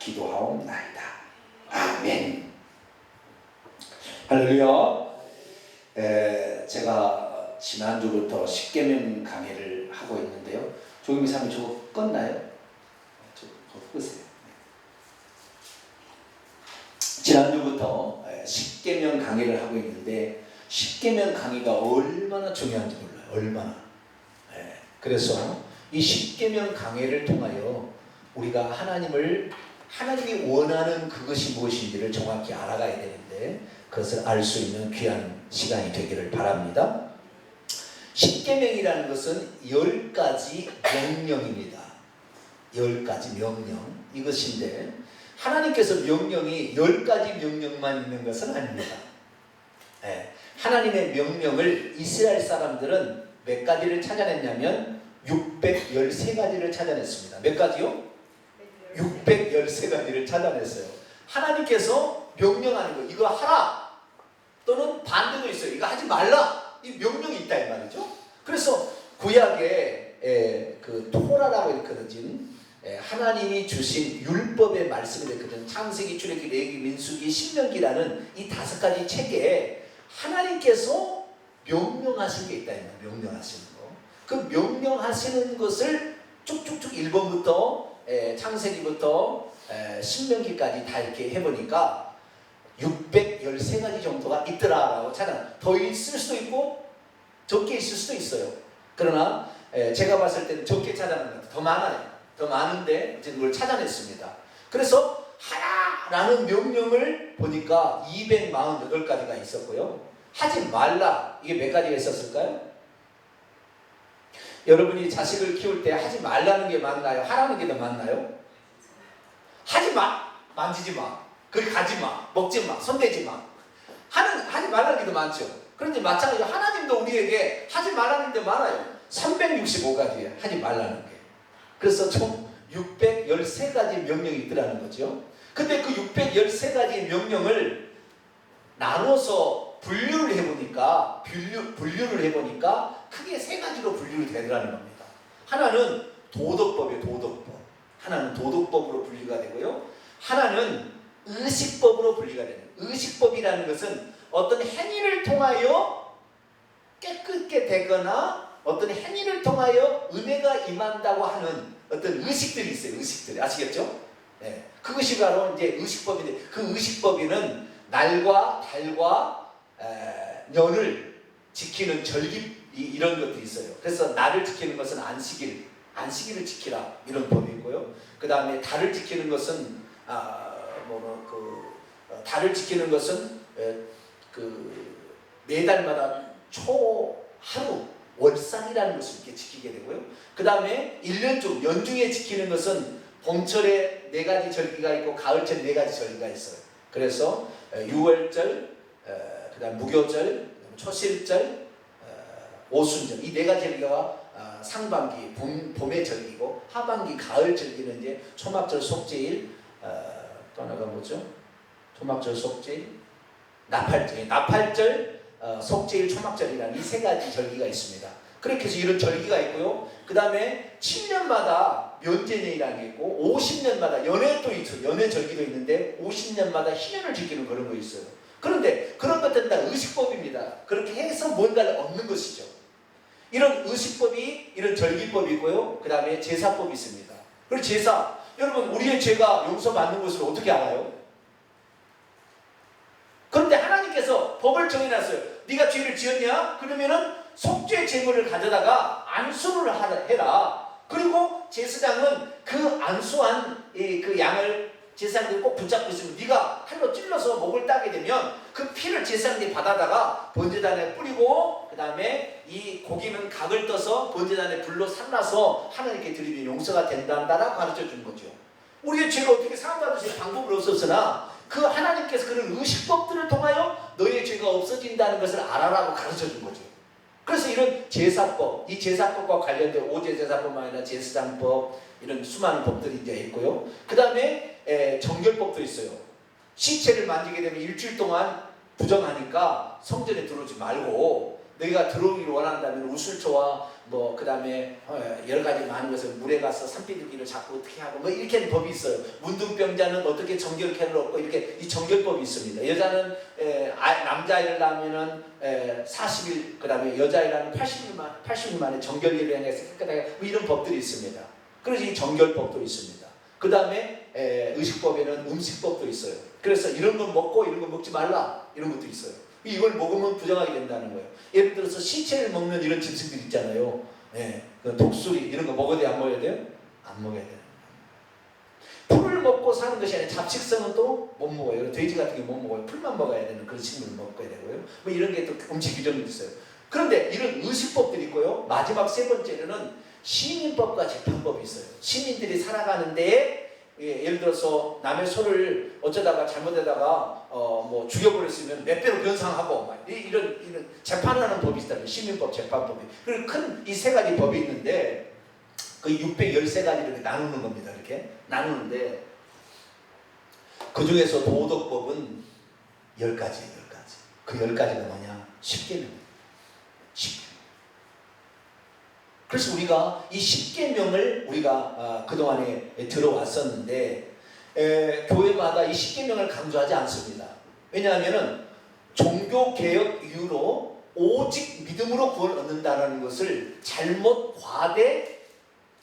기도하옵나이다. 아멘. 할렐루야. 제가 지난주부터 십계명 강의를 하고 있는데요. 조경미사님 저거 껐나요? 저거 끄세요. 지난주부터 십계명 강의를 하고 있는데 십계명 강의가 얼마나 중요한지 몰라요. 얼마나. 그래서 이 십계명 강의를 통하여 우리가 하나님이 원하는 그것이 무엇인지를 정확히 알아가야 되는데 그것을 알 수 있는 귀한 시간이 되기를 바랍니다. 십계명이라는 것은 10가지 명령입니다. 10가지 명령 이것인데 하나님께서 명령이 10가지 명령만 있는 것은 아닙니다. 하나님의 명령을 이스라엘 사람들은 몇 가지를 찾아냈냐면 613가지를 찾아냈습니다. 몇 가지요? 613가지를 찾아냈어요. 하나님께서 명령하는 거 이거 하라 또는 반대도 있어요. 이거 하지 말라 이 명령이 있다 이 말이죠. 그래서 구약에 그 토라라고 일컬어진 하나님이 주신 율법의 말씀이 됐거든. 창세기, 출애굽기, 레위기, 민수기, 신명기라는 이 5가지 책에 하나님께서 명령하신 게 있다 이 말이에요. 명령하시는 거. 그 명령하시는 것을 쭉쭉쭉 1번부터 창세기부터 신명기까지 다 이렇게 해보니까 613가지 정도가 있더라라고 찾아. 더 있을 수도 있고 적게 있을 수도 있어요. 그러나 제가 봤을 때는 적게 찾아낸 것 같아요. 더 많아요. 더 많은데 이제 그걸 찾아냈습니다. 그래서 하라라는 명령을 보니까 248가지가 있었고요. 하지 말라 이게 몇 가지가 있었을까요? 여러분이 자식을 키울 때 하지 말라는 게 맞나요? 하라는 게 더 맞나요? 하지 마! 만지지 마! 거기 가지 마! 먹지 마! 손대지 마! 하지 말라는 게 더 많죠. 그런데 마찬가지로 하나님도 우리에게 하지 말라는 게 많아요. 365가지에 하지 말라는 게. 그래서 총 613가지 명령이 있더라는 거죠. 근데 그 613가지 명령을 나눠서 분류를 해보니까 크게 3가지로 분류가 되더라는 겁니다. 하나는 도덕법이에요. 도덕법. 하나는 도덕법으로 분류가 되고요. 하나는 의식법으로 분류가 돼요. 의식법이라는 것은 어떤 행위를 통하여 깨끗게 되거나 어떤 행위를 통하여 은혜가 임한다고 하는 어떤 의식들이 있어요. 의식들이. 아시겠죠? 그것이 바로 이제 의식법인데 그 의식법에는 날과 달과 년을 지키는 절기 이런 것들이 있어요. 그래서 날을 지키는 것은 안식일을 지키라 이런 법이 있고요. 그 다음에 달을 지키는 것은 달을 지키는 것은 그 매달마다 하루 월상이라는 것을 이렇게 지키게 되고요. 그 다음에 1년 중 연중에 지키는 것은 봄철에 4가지 절기가 있고 가을철에 4가지 절기가 있어요. 그래서 유월절, 그 다음 무교절, 초실절, 오순절 이 4가지 절기가 상반기 봄의 절기고 하반기 가을 절기는 이제 초막절, 속죄일, 또 하나가 뭐죠? 초막절, 속죄일, 나팔절, 속죄일, 초막절이라는 이 3가지 절기가 있습니다. 그렇게 해서 이런 절기가 있고요. 그 다음에 7년마다 면제년이라는 게 있고 50년마다 연회도 있어요. 연회 절기도 있는데 50년마다 희년을 지키는 그런 거 있어요. 그런데 그런 것들은 다 의식법입니다. 그렇게 해서 뭔가를 얻는 것이죠. 이런 의식법이 이런 절기법이 있고요. 그 다음에 제사법이 있습니다. 그리고 제사 여러분 우리의 죄가 용서받는 것을 어떻게 알아요? 그런데 하나님께서 법을 정해놨어요. 네가 죄를 지었냐? 그러면은 속죄 제물을 가져다가 안수를 해라. 그리고 제사장은 그 안수한 그 양을 제사장들이 꼭 붙잡고 있으면 네가 칼로 찔러서 목을 따게 되면 그 피를 제사장들이 받아다가 번제단에 뿌리고 그 다음에 이 고기는 각을 떠서 번제단에 불로 삶아서 하나님께 드리면 용서가 된다라고 가르쳐 준 거죠. 우리의 죄가 어떻게 사함받을 수 있는 방법은 없었으나 그 하나님께서 그런 의식법들을 통하여 너의 죄가 없어진다는 것을 알아라고 가르쳐 준 거죠. 그래서 이런 제사법, 이 제사법과 관련된 오제제사법만 아니라 제사장법 이런 수많은 법들이 이제 있고요. 그 다음에 정결법도 있어요. 시체를 만지게 되면 일주일 동안 부정하니까 성전에 들어오지 말고 너희가 들어오기를 원한다면 우슬초와 뭐 그다음에 여러 가지 많은 것을 물에 가서 산비둘기를 잡고 어떻게 하고 뭐 이렇게 하는 법이 있어요. 문둥병자는 어떻게 정결케를 얻고 이렇게 이 정결법이 있습니다. 여자는 남자아이를 낳으면은 40일 그다음에 여자아이라는 80일 만에 정결일을 행해서 깨끗하게 뭐 이런 법들이 있습니다. 그래서 이 정결법도 있습니다. 그 다음에 의식법에는 음식법도 있어요. 그래서 이런 건 먹고 이런 건 먹지 말라 이런 것도 있어요. 이걸 먹으면 부정하게 된다는 거예요. 예를 들어서 시체를 먹는 이런 짐승들 있잖아요. 그 독수리 이런 거 먹어야 돼요? 안 먹어야 돼요? 안 먹어야 돼요. 풀을 먹고 사는 것이 아니라 잡식성은 또 못 먹어요. 돼지 같은 게 못 먹어요. 풀만 먹어야 되는 그런 식물을 먹어야 되고요. 뭐 이런 게 또 음식 규정이 있어요. 그런데 이런 의식법들이 있고요. 마지막 세 번째는 시민법과 재판법이 있어요. 시민들이 살아가는데 예를 들어서 남의 소를 어쩌다가 잘못하다가 뭐 죽여버렸으면 몇 배로 변상하고 막 이런 재판하는 법이 있다면 시민법, 재판법이. 그리고 큰 이 세 가지 법이 있는데 그 613가지를 이렇게 나누는 겁니다. 이렇게 나누는데 그 중에서 도덕법은 10가지예요. 10가지. 그 10가지가 뭐냐? 10계명. 10계명. 그래서 우리가 이 10계명을 우리가 그동안에 들어왔었는데 교회마다 이 10계명을 강조하지 않습니다. 왜냐하면 종교개혁 이후로 오직 믿음으로 구원을 얻는다는 것을 잘못 과대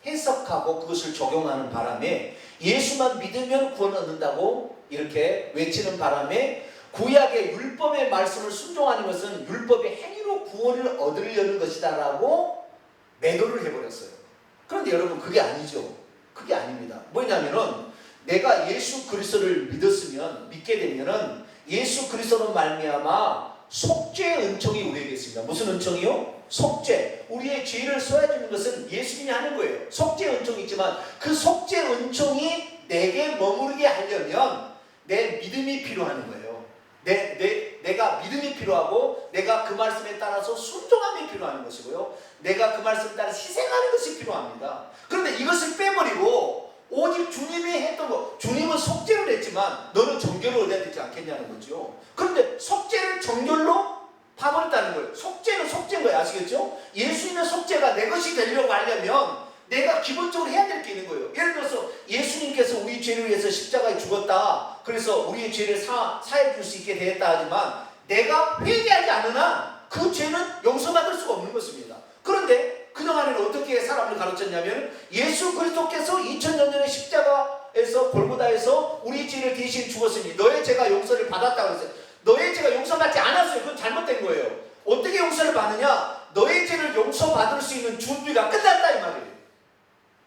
해석하고 그것을 적용하는 바람에 예수만 믿으면 구원을 얻는다고 이렇게 외치는 바람에 구약의 율법의 말씀을 순종하는 것은 율법의 행위로 구원을 얻으려는 것이다 라고 매도를 해버렸어요. 그런데 여러분 그게 아니죠. 그게 아닙니다. 뭐냐면은 내가 예수 그리스도를 믿게 되면은 예수 그리스도로 말미암아 속죄의 은총이 우리에게 있습니다. 무슨 은총이요? 속죄. 우리의 죄를 쏘아주는 것은 예수님이 하는 거예요. 속죄의 은총이 있지만 그 속죄의 은총이 내게 머무르게 하려면 내 믿음이 필요한 거예요. 내가 믿음이 필요하고 내가 그 말씀에 따라서 순종함이 필요한 것이고요. 내가 그 말씀에 따라 희생하는 것이 필요합니다. 그런데 이것을 빼버리고 오직 주님이 했던 거, 주님은 속죄를 했지만 너는 정결을 얻어야 되지 않겠냐는 거죠. 그런데 속죄를 정결로 파버렸다는 거예요. 속죄는 속죄인 거예요. 아시겠죠? 예수님의 속죄가 내 것이 되려고 하려면 내가 기본적으로 해야 될 게 있는 거예요. 예를 들어서 예수님께서 우리 죄를 위해서 십자가에 죽었다. 그래서 우리의 죄를 사해 줄 수 있게 되었다 하지만 내가 회개하지 않은 한 그 죄는 용서받을 수가 없는 것입니다. 그런데 그동안에는 어떻게 사람을 가르쳤냐면 예수 그리스도께서 2000년 전에 십자가에서 골고다에서 우리 죄를 대신 죽었으니 너의 죄가 용서를 받았다고 했어요. 너의 죄가 용서받지 않았어요. 그건 잘못된 거예요. 어떻게 용서를 받느냐? 너의 죄를 용서받을 수 있는 준비가 끝났다 이 말이에요.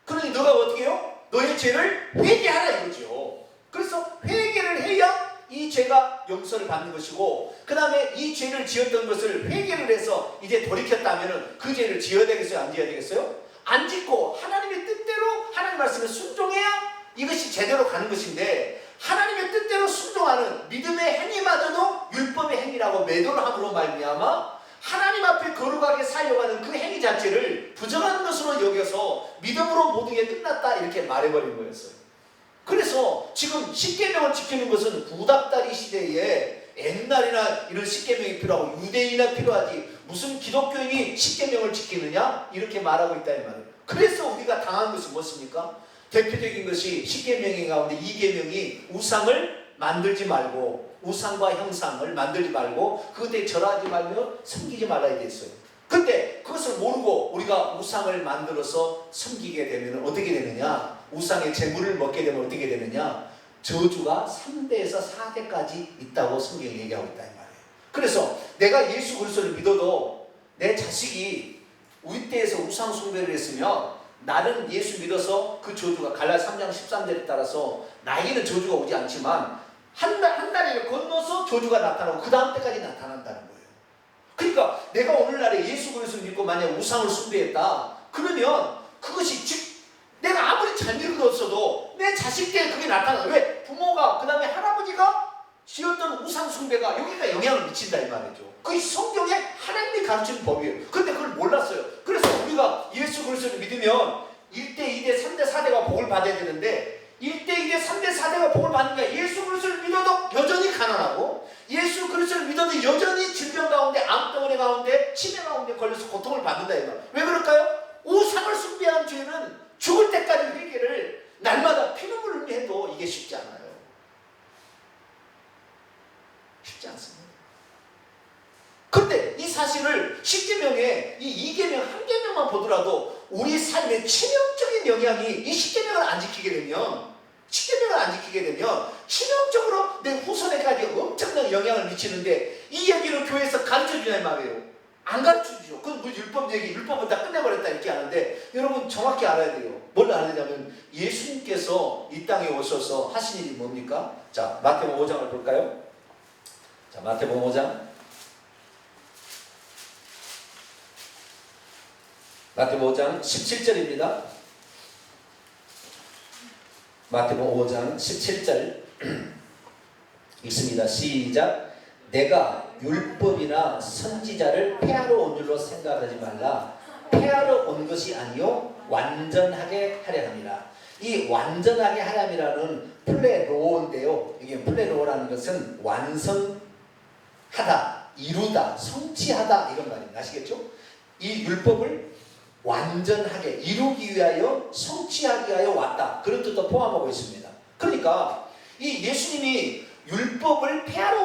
그러니 너가 어떻게 해요? 너의 죄를 회개하라 이거죠. 그래서 회개를 해야 이 죄가 용서를 받는 것이고 그 다음에 이 죄를 지었던 것을 회개를 해서 이제 돌이켰다면 그 죄를 지어야 되겠어요? 안 지어야 되겠어요? 안 짓고 하나님의 뜻대로 하나님 말씀에 순종해야 이것이 제대로 가는 것인데 하나님의 뜻대로 순종하는 믿음의 행위마저도 율법의 행위라고 매도를 함으로 말미암아 하나님 앞에 거룩하게 살려가는 그 행위 자체를 부정하는 것으로 여겨서 믿음으로 모든 게 끝났다 이렇게 말해버린 거였어요. 그래서 지금 십계명을 지키는 것은 구닥다리 시대에 옛날이나 이런 십계명이 필요하고 유대인이나 필요하지 무슨 기독교인이 십계명을 지키느냐 이렇게 말하고 있다 이 말이에요. 그래서 우리가 당한 것은 무엇입니까? 대표적인 것이 십계명인 가운데 2계명이 우상을 만들지 말고 우상과 형상을 만들지 말고 그것에 절하지 말며 섬기지 말아야 됐어요. 근데 그것을 모르고 우리가 우상을 만들어서 섬기게 되면 어떻게 되느냐? 우상의 재물을 먹게 되면 어떻게 되느냐? 저주가 3대에서 4대까지 있다고 성경이 얘기하고 있다 이 말이에요. 그래서 내가 예수 그리스도를 믿어도 내 자식이 우리 때에서 우상 숭배를 했으면 나는 예수 믿어서 그 저주가 갈라디아 3장 13절에 따라서 나에게는 저주가 오지 않지만 한 달을 건너서 저주가 나타나고 그 다음 때까지 나타난다는 거예요. 그러니까 내가 오늘날에 예수 그리스도를 믿고 만약 우상을 숭배했다 그러면 그것이 즉 내가 아무리 잘 믿었어도 내 자식 때 그게 나타나. 왜? 부모가 그 다음에 할아버지가 지었던 우상 숭배가 여기가 영향을 미친다 이 말이죠. 그게 성경에 하나님이 가르치는 법이에요. 그런데 그걸 몰랐어요. 그래서 우리가 예수 그리스도를 믿으면 1대, 2대, 3대, 4대가 복을 받아야 되는데 1대, 2대, 3대, 4대가 복을 받는 게 예수 그리스도를 믿어도 여전히 가난하고 예수 그리스도를 믿어도 여전히 질병 가운데 암덩어리 가운데 치매 가운데 걸려서 고통을 받는다 이거. 왜 그럴까요? 우상을 숭배한 죄는 죽을 때까지 회개를 날마다 피눈물을 흘려도 이게 쉽지 않아요. 쉽지 않습니다. 그런데 이 사실을 10계명에 이 2계명, 1계명만 보더라도 우리 삶에 치명적인 영향이 이 10계명을 안 지키게 되면 10계명을 안 지키게 되면 치명적으로 내 후손에까지 엄청난 영향을 미치는데 이 얘기를 교회에서 가르쳐주냐 이 말이에요. 안 가르쳐주죠. 그건 뭐 율법 얘기, 율법은 다 끝내버렸다 이렇게 하는데 여러분 정확히 알아야 돼요. 뭘 알아야 되냐면 예수님께서 이 땅에 오셔서 하신 일이 뭡니까? 자, 마태복음 5장을 볼까요? 자, 마태복음 5장. 마태복음 5장 17절입니다. 마태복음 5장 17절 읽습니다. 시작. 내가 율법이나 선지자를 폐하러 온 줄로 생각하지 말라. 폐하러 온 것이 아니요 완전하게 하려 함이라. 이 완전하게 하려함이라는 플레로어인데요. 이게 플레로어라는 것은 완성하다, 이루다, 성취하다 이런 말입니다. 아시겠죠? 이 율법을 완전하게 이루기 위하여 성취하기 위하여 왔다. 그런 뜻도 포함하고 있습니다. 그러니까 이 예수님이 율법을 폐하러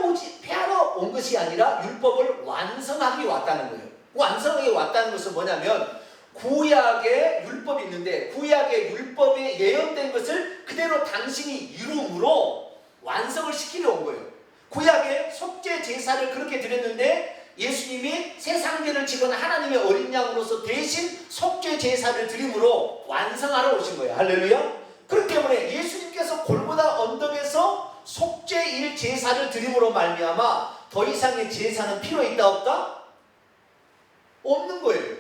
온 것이 아니라 율법을 완성하기 왔다는 거예요. 완성하기 왔다는 것은 뭐냐면 구약의 율법이 있는데 구약의 율법에 예언된 것을 그대로 당신이 이룸으로 완성을 시키려 온 거예요. 구약의 속죄 제사를 그렇게 드렸는데 예수님이 세상 죄를 지건 하나님의 어린 양으로서 대신 속죄 제사를 드림으로 완성하러 오신 거예요. 할렐루야. 그렇기 때문에 예수님께서 골고다 언덕에서 속죄일 제사를 드림으로 말미암아 더 이상의 제사는 필요 있다 없다? 없는 거예요.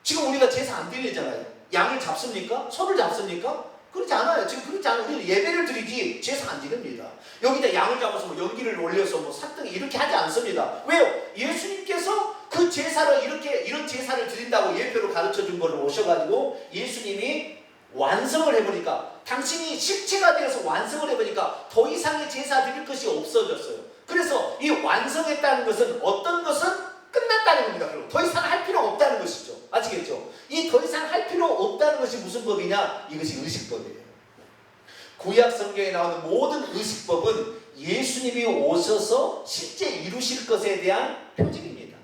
지금 우리가 제사 안 드리잖아요. 양을 잡습니까? 소를 잡습니까? 그렇지 않아요. 지금 그렇지 않아요. 우리는 예배를 드리지 제사 안 드립니다. 여기다 양을 잡아서 뭐 연기를 올려서 뭐 삭등 이렇게 하지 않습니다. 왜요? 예수님께서 그 제사를 이런 제사를 드린다고 예표로 가르쳐 준 거를 오셔가지고 예수님이 완성을 해보니까 당신이 실체가 되어서 완성을 해보니까 더 이상의 제사 드릴 것이 없어졌어요. 그래서 이 완성했다는 것은 어떤 것은 끝났다는 겁니다. 그리고 더 이상 할 필요 없다는 것이죠. 아시겠죠? 이 더 이상 할 필요 없다는 것이 무슨 법이냐? 이것이 의식법이에요. 구약 성경에 나오는 모든 의식법은 예수님이 오셔서 실제 이루실 것에 대한 표징입니다.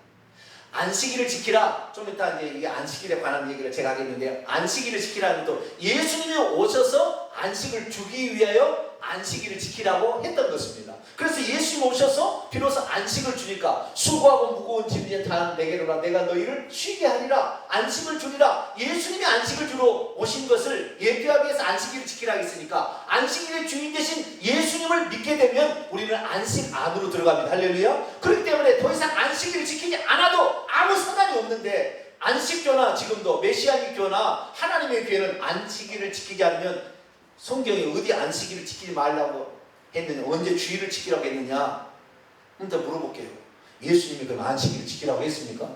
안식일을 지키라. 좀 이따 이제 이게 안식일에 관한 얘기를 제가 하겠는데 안식일을 지키라는 또 예수님이 오셔서 안식을 주기 위하여 안식일을 지키라고 했던 것입니다. 그래서 예수님 오셔서 비로소 안식을 주니까 수고하고 무거운 짐진 다 내게로라 내가 너희를 쉬게 하리라. 안식을 주리라. 예수님이 안식을 주러 오신 것을 예표하기 위해서 안식일을 지키라 했으니까 안식일의 주인 되신 예수님을 믿게 되면 우리는 안식 안으로 들어갑니다. 할렐루야. 그렇기 때문에 더 이상 안식일을 지키지 않아도 아무 상관이 없는데 안식교나 지금도 메시아닉 교나 하나님의 교회는 안식일을 지키지 않으면 성경에 어디 안식일을 지키지 말라고 했느냐, 언제 주일을 지키라고 했느냐? 한번 더 물어볼게요. 예수님이 그럼 안식일을 지키라고 했습니까?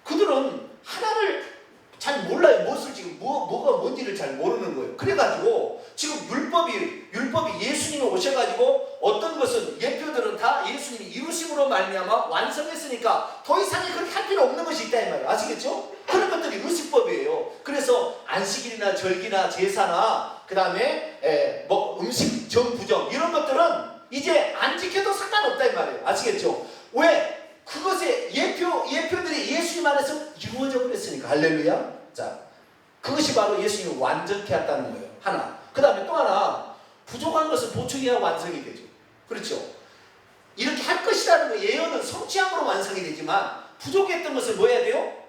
그들은 하나를 잘 몰라요. 무엇을 지금 뭐가 뭔지를 잘 모르는 거예요. 그래가지고 지금 율법이 예수님이 오셔가지고 어떤 것은 예표들은 다 예수님이 이루심으로 말미암아 완성했으니까 더 이상이 그렇게 할 필요 없는 것이 있다 이 말이에요. 아시겠죠? 그런 것들이 의식법이에요. 그래서 안식일이나 절기나 제사나 그 다음에 뭐 음식 정부정 이런 것들은 이제 안 지켜도 상관없다 이 말이에요. 아시겠죠? 왜? 그것의 예표들이 예수님 안에서 이루어져 버렸으니까. 할렐루야. 자, 그것이 바로 예수님이 완전케 했다는 거예요. 하나. 그 다음에 또 하나, 부족한 것을 보충해야 완성이 되죠. 그렇죠? 이렇게 할 것이라는 거 예언은 성취함으로 완성이 되지만 부족했던 것을 뭐 해야 돼요?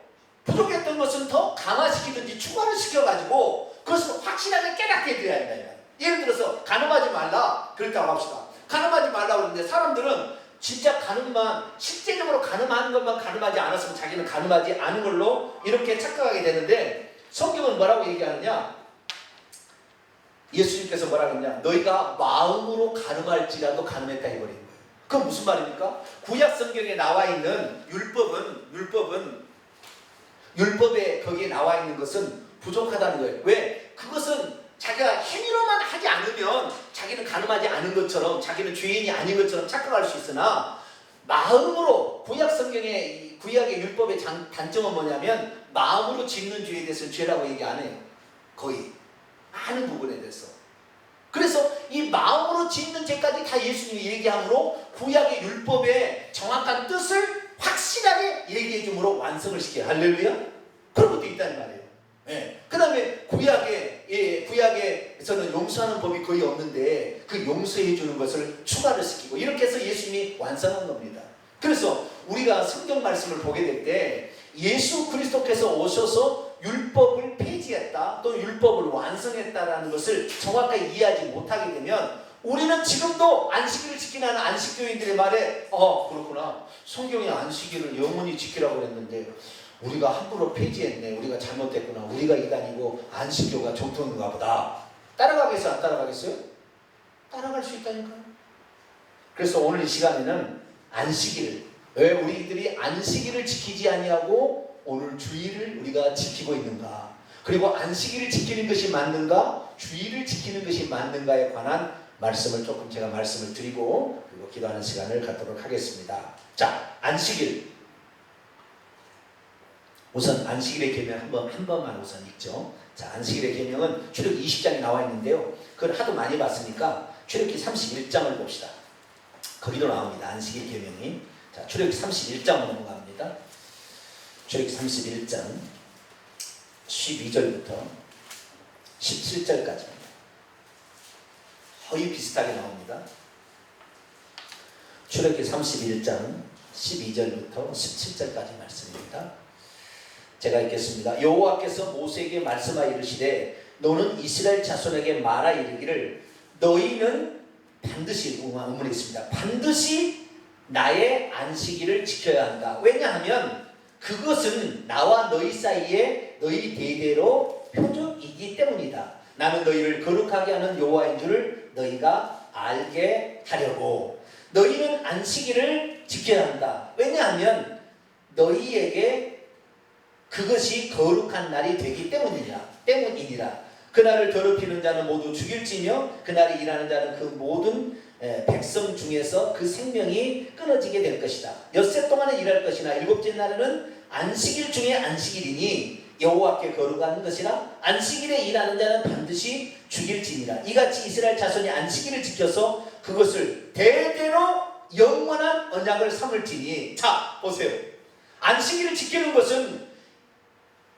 부족했던 것은 더 강화시키든지 추가를 시켜가지고 그것을 확실하게 깨닫게 되어야 한다. 예를 들어서 가늠하지 말라 그랬다고 합시다. 가늠하지 말라고 그러는데 사람들은 진짜 실제적으로 가늠하는 것만 가늠하지 않았으면 자기는 가늠하지 않은 걸로 이렇게 착각하게 되는데 성경은 뭐라고 얘기하느냐? 예수님께서 뭐라고 했냐? 너희가 마음으로 가늠할지라도 가늠했다 해버린 거예요. 그건 무슨 말입니까? 구약 성경에 나와 있는 율법에 거기에 나와 있는 것은 부족하다는 거예요. 왜? 그것은 자기가 행위로만 하지 않으면 자기는 가늠하지 않은 것처럼 자기는 죄인이 아닌 것처럼 착각할 수 있으나 마음으로 구약 성경의 구약의 율법의 단점은 뭐냐면 마음으로 짓는 죄에 대해서는 죄라고 얘기 안 해요. 거의 많은 부분에 대해서. 그래서 이 마음으로 짓는 죄까지 다 예수님이 얘기함으로 구약의 율법의 정확한 뜻을 확실하게 얘기해 줌으로 완성을 시켜요. 할렐루야. 그런 것도 있다는 말이에요. 그 다음에 구약에서는 용서하는 법이 거의 없는데 그 용서해 주는 것을 추가를 시키고 이렇게 해서 예수님이 완성한 겁니다. 그래서 우리가 성경 말씀을 보게 될 때 예수 그리스도께서 오셔서 율법을 폐지했다 또는 율법을 완성했다라는 것을 정확하게 이해하지 못하게 되면 우리는 지금도 안식일을 지키는 안식교인들의 말에 그렇구나, 성경에 안식일을 영원히 지키라고 했는데 우리가 함부로 폐지했네, 우리가 잘못됐구나, 우리가 이단이고 안식교가 정통인가 보다. 따라가겠어요? 안 따라가겠어요? 따라갈 수 있다니까요. 그래서 오늘 이 시간에는 안식일, 왜 우리들이 안식일을 지키지 아니하고 오늘 주일을 우리가 지키고 있는가, 그리고 안식일을 지키는 것이 맞는가, 주일을 지키는 것이 맞는가에 관한 말씀을 조금 제가 말씀을 드리고 그리고 기도하는 시간을 갖도록 하겠습니다. 자, 안식일. 우선 안식일의 계명 한 번만 우선 읽죠. 자, 안식일의 계명은 출애굽기 20장에 나와 있는데요. 그걸 하도 많이 봤으니까 출애굽기 31장을 봅시다. 거기도 나옵니다. 안식일 계명이. 자, 출애굽기 31장으로 넘어갑니다. 출애굽기 31장 12절부터 17절까지입니다. 거의 비슷하게 나옵니다. 출애굽기 31장 12절부터 17절까지 말씀입니다. 제가 읽겠습니다. 여호와께서 모세에게 말씀하여 이르시되 너는 이스라엘 자손에게 말하 이르기를 너희는 반드시 의문이 있습니다. 반드시 나의 안식일을 지켜야 한다. 왜냐하면 그것은 나와 너희 사이에 너희 대대로 표적이기 때문이다. 나는 너희를 거룩하게 하는 여호와인 줄을 너희가 알게 하려고. 너희는 안식일을 지켜야 한다. 왜냐하면 너희에게 그것이 거룩한 날이 되기 때문이니라. 그날을 더럽히는 자는 모두 죽일지며 그날에 일하는 자는 그 모든 백성 중에서 그 생명이 끊어지게 될 것이다. 엿새 동안은 일할 것이나 일곱째 날에는 안식일 중에 안식일이니 여호와께 거룩한 것이라. 안식일에 일하는 자는 반드시 죽일지니라. 이같이 이스라엘 자손이 안식일을 지켜서 그것을 대대로 영원한 언약을 삼을지니. 자, 보세요. 안식일을 지키는 것은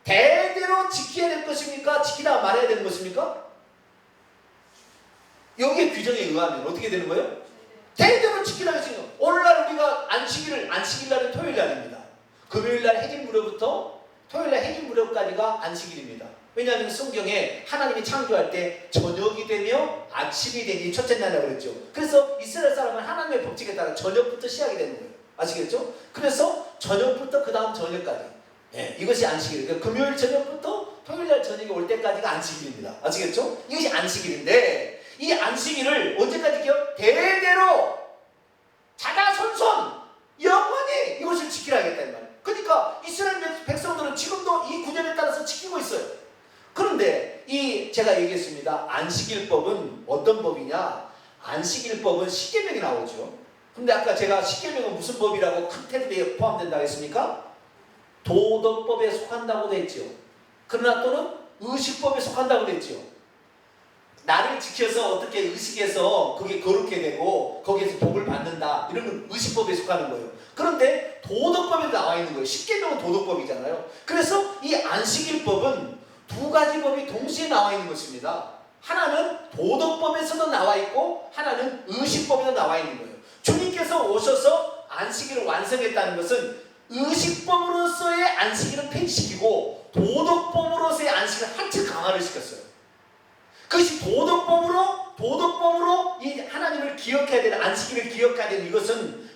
대대로 지켜야 될 것입니까? 지키다 말아야 되는 것입니까? 여기에 규정에 의하면 어떻게 되는 거예요? 대대로 지키라 했으니까 오늘날 우리가 안식일날은 토요일날입니다. 금요일날 해질무렵부터 토요일날 해질무렵까지가 안식일입니다. 왜냐하면 성경에 하나님이 창조할 때 저녁이 되며 아침이 되니 첫째 날이라고 그랬죠. 그래서 이스라엘 사람은 하나님의 법칙에 따라 저녁부터 시작이 되는 거예요. 아시겠죠? 그래서 저녁부터 그 다음 저녁까지, 이것이 안식일이에요. 금요일 저녁부터 토요일날 저녁이 올 때까지가 안식일입니다. 아시겠죠? 이것이 안식일인데 이 안식일을 언제까지 지켜요? 대대로 자자손손 영원히 이것을 지키라겠다 이 말이에요. 그러니까 이스라엘 백성들은 지금도 이 구절에 따라서 지키고 있어요. 그런데 제가 얘기했습니다. 안식일법은 어떤 법이냐? 안식일법은 십계명이 나오죠. 근데 아까 제가 십계명은 무슨 법이라고 큰 테두리에 포함된다고 했습니까? 도덕법에 속한다고 했죠. 그러나 또는 의식법에 속한다고 했죠. 나를 지켜서 어떻게 의식해서 그게 거룩해 되고 거기에서 복을 받는다, 이런 건 의식법에 속하는 거예요. 그런데 도덕법에 나와 있는 거예요. 십계명은 도덕법이잖아요. 그래서 이 안식일법은 두 가지 법이 동시에 나와 있는 것입니다. 하나는 도덕법에서도 나와 있고 하나는 의식법에도 나와 있는 거예요. 주님께서 오셔서 안식일을 완성했다는 것은 의식법으로서의 안식일을 폐지시키고 도덕법으로서의 안식일을 한층 강화를 시켰어요. 그것이 도덕법으로 이 하나님을 기억해야 되는, 안식일을 기억해야 되는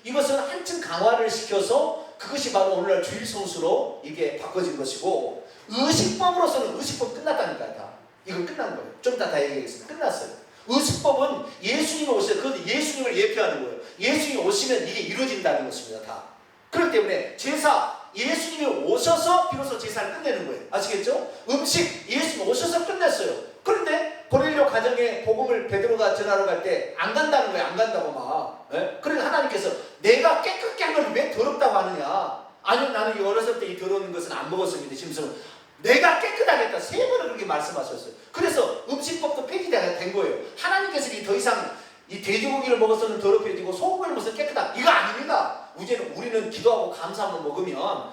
이것은 한층 강화를 시켜서 그것이 바로 오늘날 주일 성수로 이게 바꿔진 것이고, 의식법으로서는 의식법 끝났다니까요. 다 이건 끝난 거예요. 좀 이따 다 얘기하겠습니다. 끝났어요. 의식법은 예수님이 오셔요. 그건 예수님을 예표하는 거예요. 예수님이 오시면 이게 이루어진다는 것입니다. 다. 그렇기 때문에 제사, 예수님이 오셔서 비로소 제사를 끝내는 거예요. 아시겠죠? 음식, 예수님이 오셔서 끝냈어요. 그런데 고넬료 가정에 복음을 베드로가 전하러 갈 때 안 간다는 거예요. 안 간다고 막. 그러니까 하나님께서 내가 깨끗게 한 걸 왜 더럽다고 하느냐? 아니 나는 어렸을 때 이 더러운 것은 안 먹었습니다. 짐승은 내가 깨끗하겠다 3번을 그렇게 말씀하셨어요. 그래서 음식법도 폐지된 거예요. 하나님께서 더 이상 이 돼지고기를 먹어서는 더럽혀지고 소고기를 먹어서 깨끗하다 이거 아닙니다. 우리는 기도하고 감사하고 먹으면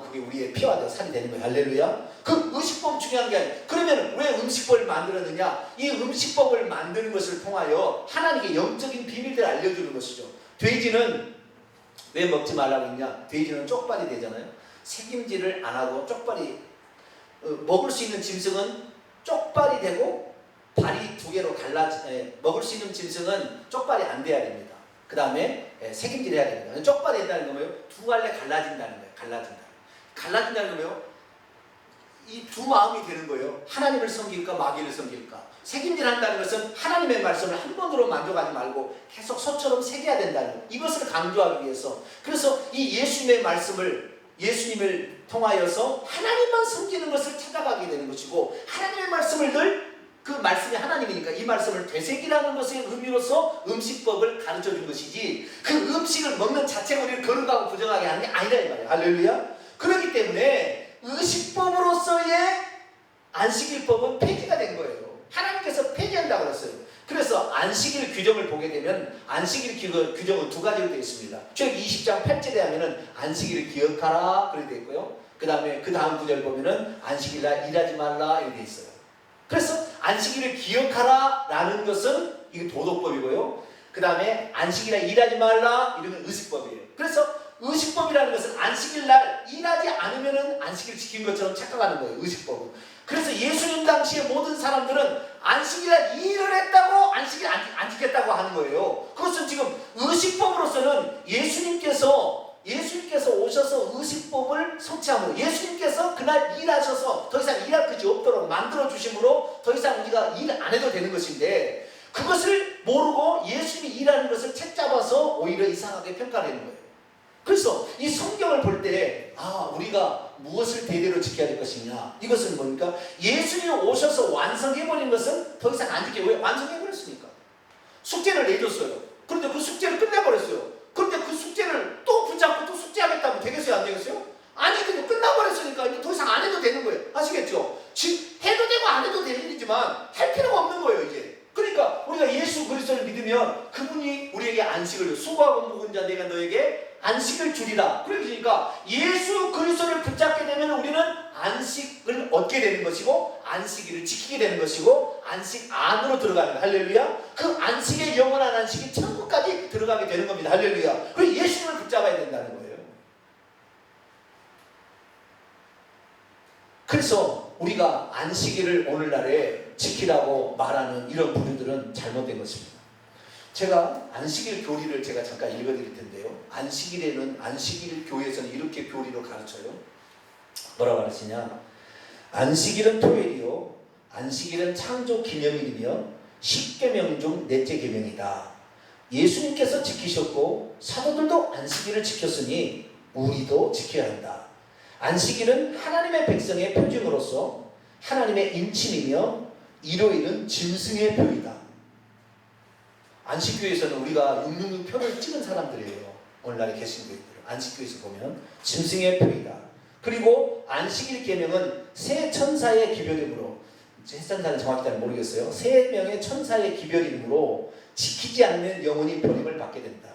그게 우리의 피와 되어 살이 되는 거예요. 할렐루야. 그 음식법 중요한 게 아니에요. 그러면 왜 음식법을 만들었느냐? 이 음식법을 만드는 것을 통하여 하나님께 영적인 비밀들을 알려주는 것이죠. 돼지는 왜 먹지 말라고 했냐? 돼지는 쪽발이 되잖아요. 새김질을 안 하고 쪽발이 먹을 수 있는 짐승은 쪽발이 되고 발이 2개로 먹을 수 있는 짐승은 쪽발이 안 돼야 됩니다. 그 다음에 새김질 해야 됩니다. 쪽발이 된다는 건 뭐예요? 2갈래 갈라진다는 거예요. 갈라진다는 건 뭐예요? 이 두 마음이 되는 거예요. 하나님을 섬길까 마귀를 섬길까. 새김질 한다는 것은 하나님의 말씀을 한 번으로 만족하지 말고 계속 소처럼 새겨야 된다는 거예요. 이것을 강조하기 위해서. 그래서 이 예수님을 통하여서 하나님만 섬기는 것을 찾아가게 되는 것이고, 하나님의 말씀을 늘 그 말씀이 하나님이니까 이 말씀을 되새기라는 것의 의미로서 음식법을 가르쳐준 것이지, 그 음식을 먹는 자체가 우리를 거룩하고 부정하게 하는 게 아니라 이 말이에요. 할렐루야. 그렇기 때문에 의식법으로서의 안식일법은 폐지가 된 거예요. 하나님께서 폐지한다고 그랬어요. 그래서 안식일 규정을 보게 되면 안식일 규정은 2가지로 되어 있습니다. 출애굽기 20장 8절에 하면은 안식일을 기억하라 그렇게 되어 있고요. 그 다음 구절 보면은 안식일날 일하지 말라 이렇게 되어 있어요. 그래서 안식일을 기억하라 라는 것은 이게 도덕법이고요. 그 다음에 안식일날 일하지 말라 이런 건 의식법이에요. 그래서 의식법이라는 것은 안식일날 일하지 않으면은 안식일 지킨 것처럼 착각하는 거예요. 의식법은. 그래서 예수님 당시에 모든 사람들은 안식일날 일을 했다고 안식일 안 지켰다고 하는 거예요. 그것은 지금 의식법으로서는 예수님께서 오셔서 의식법을 성취함으로, 예수님께서 그날 일하셔서 더 이상 일할 것이 없도록 만들어 주심으로 더 이상 우리가 일 안 해도 되는 것인데, 그것을 모르고 예수님이 일하는 것을 책잡아서 오히려 이상하게 평가하는 거예요. 그래서 이 성경을 볼 때 우리가 무엇을 대대로 지켜야 될 것이냐, 이것은 뭡니까? 예수님이 오셔서 완성해버린 것은 더 이상 안 지켜요. 왜? 완성해버렸으니까. 숙제를 내줬어요. 그런데 그 숙제를 끝내버렸어요. 그런데 그 숙제를 또 붙잡고 또 숙제하겠다면 되겠어요? 안 되겠어요? 아니거든요. 끝나버렸으니까 이제 더 이상 안 해도 되는 거예요. 아시겠죠? 해도 되고 안 해도 되는 일이지만 할 필요가 없는 거예요 이제. 그러니까 우리가 예수 그리스도를 믿으면 그분이 우리에게 안식을 줘. 수고하고 무거운 자 내가 너에게 안식을 주리라. 그러니까 예수 그리스도를 붙잡게 되면 우리는 안식을 얻게 되는 것이고, 안식일을 지키게 되는 것이고, 안식 안으로 들어가는 거예요. 할렐루야. 그 안식의 영원한 안식이 천국까지 들어가게 되는 겁니다. 할렐루야. 그래서 예수님을 붙잡아야 된다는 거예요. 그래서 우리가 안식일을 오늘날에 지키라고 말하는 이런 부류들은 잘못된 것입니다. 제가 안식일 교리를 제가 잠깐 읽어드릴 텐데요. 안식일 교회에서는 이렇게 교리로 가르쳐요. 뭐라고 가르치냐? 안식일은 토요일이요, 안식일은 창조 기념일이며 10계명 중 넷째 계명이다. 예수님께서 지키셨고 사도들도 안식일을 지켰으니 우리도 지켜야 한다. 안식일은 하나님의 백성의 표징으로서 하나님의 인침이며 일요일은 짐승의 표이다. 안식교에서는 우리가 666 표를 찍은 사람들이에요. 오늘날에 계신 분들 안식교에서 보면 짐승의 표이다. 그리고 안식일 계명은 세 천사의 기별이므로, 세 천사는 정확히 잘 모르겠어요. 3명의 천사의 기별이므로 지키지 않으면 영원히 버림을 받게 된다.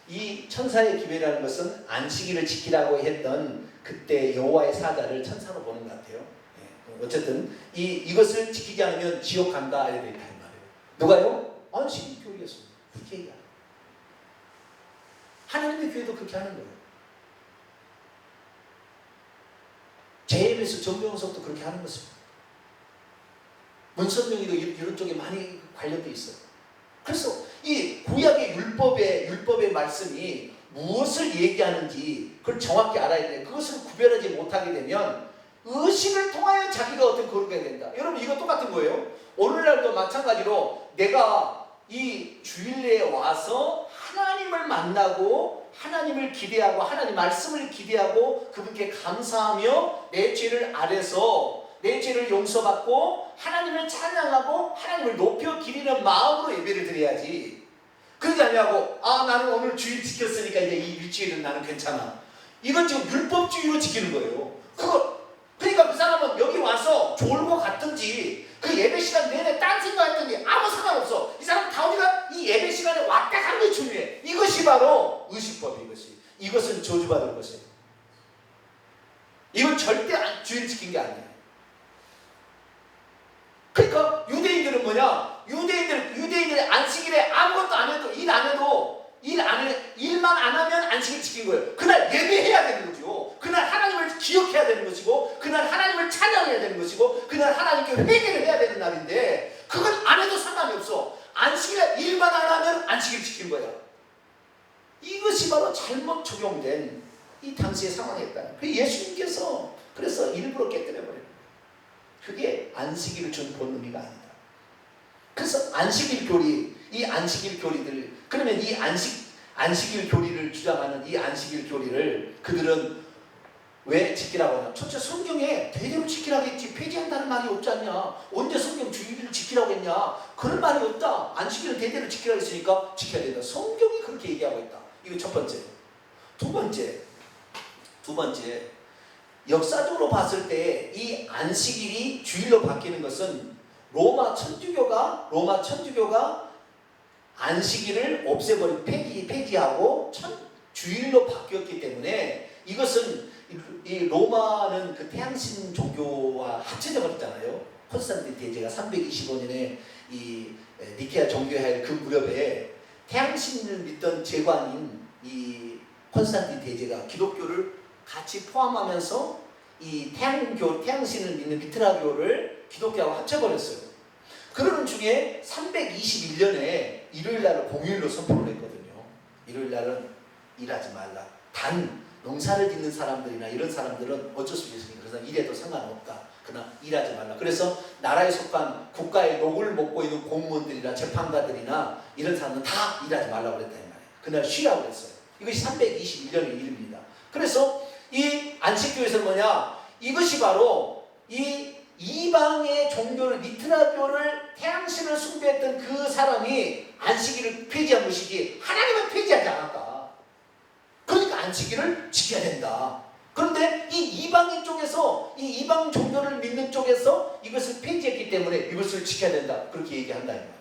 이 천사의 기별이라는 것은 안식일을 지키라고 했던 그때 여호와의 사자를 천사로 보는 것 같아요. 어쨌든 이것을 지키지 않으면 지옥 간다 이렇게 있단 말이에요. 누가요? 안식일 교회였습니다. 그렇게 얘기해요. 하나님의 교회도 그렇게 하는 거예요. JMS 정병석도 그렇게 하는 것입니다. 문선명이도 이런 쪽에 많이 관련돼 있어요. 그래서 이 구약의 율법의 말씀이 무엇을 얘기하는지 그걸 정확히 알아야 돼요. 그것을 구별하지 못하게 되면 의식을 통하여 자기가 어떤 거룩해야 된다. 여러분 이거 똑같은 거예요. 오늘날도 마찬가지로 내가 이 주일에 와서 하나님을 만나고 하나님을 기대하고 하나님 말씀을 기대하고 그분께 감사하며 내 죄를 아래서 내 죄를 용서받고 하나님을 찬양하고 하나님을 높여 기리는 마음으로 예배를 드려야지. 그러지 아니하고 나는 오늘 주일 지켰으니까 이제 이 일주일은 나는 괜찮아. 이건 지금 율법주의로 지키는 거예요. 그러니까 그 사람은 여기 와서 졸고 갔든지 그 예배 시간 내내 딴 생각했더니 아무 상관없어. 이 사람은 다우디가 이 예배 시간에 왔다 간 게 중요해. 이것이 바로 의식법이 이것은 저주받을 것이에요. 이건 절대 주일 지킨 게 아니에요. 그러니까 유대인들은 뭐냐? 유대인들이 안식일에 아무것도 안 해도 일만 안 하면 안식일 지킨 거예요. 그날 예배해야 되는 거죠. 그날 하나님을 기억해야 되는 것이고, 그날 하나님을 찬양해야 되는 것이고, 그날 하나님께 회개를 해야 되는 날인데, 그건 안 해도 상관이 없어. 안식일에 일만 안 하면 안식일 지킨 거야. 이것이 바로 잘못 적용된 이 당시의 상황이었다. 예수님께서 그래서 일부러 깨뜨려버려요. 그게 안식일을 준 본의가 아니다. 그래서 안식일 교리, 이 안식일 교리들, 그러면 이 안식일 교리를 주장하는 이 안식일 교리를 그들은 왜 지키라고 하냐? 첫째, 성경에 대대로 지키라고 했지 폐지한다는 말이 없지 않냐? 언제 성경 주일을 지키라고 했냐? 그런 말이 없다. 안식일을 대대로 지키라고 했으니까 지켜야 된다. 성경이 그렇게 얘기하고 있다. 이거 첫 번째. 두 번째, 역사적으로 봤을 때 이 안식일이 주일로 바뀌는 것은 로마 천주교가 안식일을 없애버리고 폐지하고 주일로 바뀌었기 때문에 이것은 이 로마는 그 태양신 종교와 합쳐져 버렸잖아요. 콘스탄틴 대제가 325년에 이 니케아 종교회의 그 무렵에 태양신을 믿던 제관인 이 콘스탄틴 대제가 기독교를 같이 포함하면서 이 태양신을 믿는 미트라교를 기독교하고 합쳐버렸어요. 그러는 중에 321년에 일요일날을 공휴일로 선포를 했거든요. 일요일날은 일하지 말라. 단 농사를 짓는 사람들이나 이런 사람들은 어쩔 수 없으니까 그래서 일해도 상관없다. 그러나 일하지 말라. 그래서 나라에 속한 국가의 녹을 먹고 있는 공무원들이나 재판가들이나 이런 사람들은 다 일하지 말라고 그랬다 이 말이에요. 그날 쉬라고 그랬어요. 이것이 321년의 일입니다. 그래서 이 안식교에서는 뭐냐? 이것이 바로 이 이방의 종교를 미트라교를 태양신을 숭배했던 그 사람이 안식일을 폐지한 것이지 하나님은 폐지하지 않았다. 그러니까 안식일을 지켜야 된다. 그런데 이 이방인 쪽에서 이 이방 종교를 믿는 쪽에서 이것을 폐지했기 때문에 이것을 지켜야 된다. 그렇게 얘기한다 이 말이에요.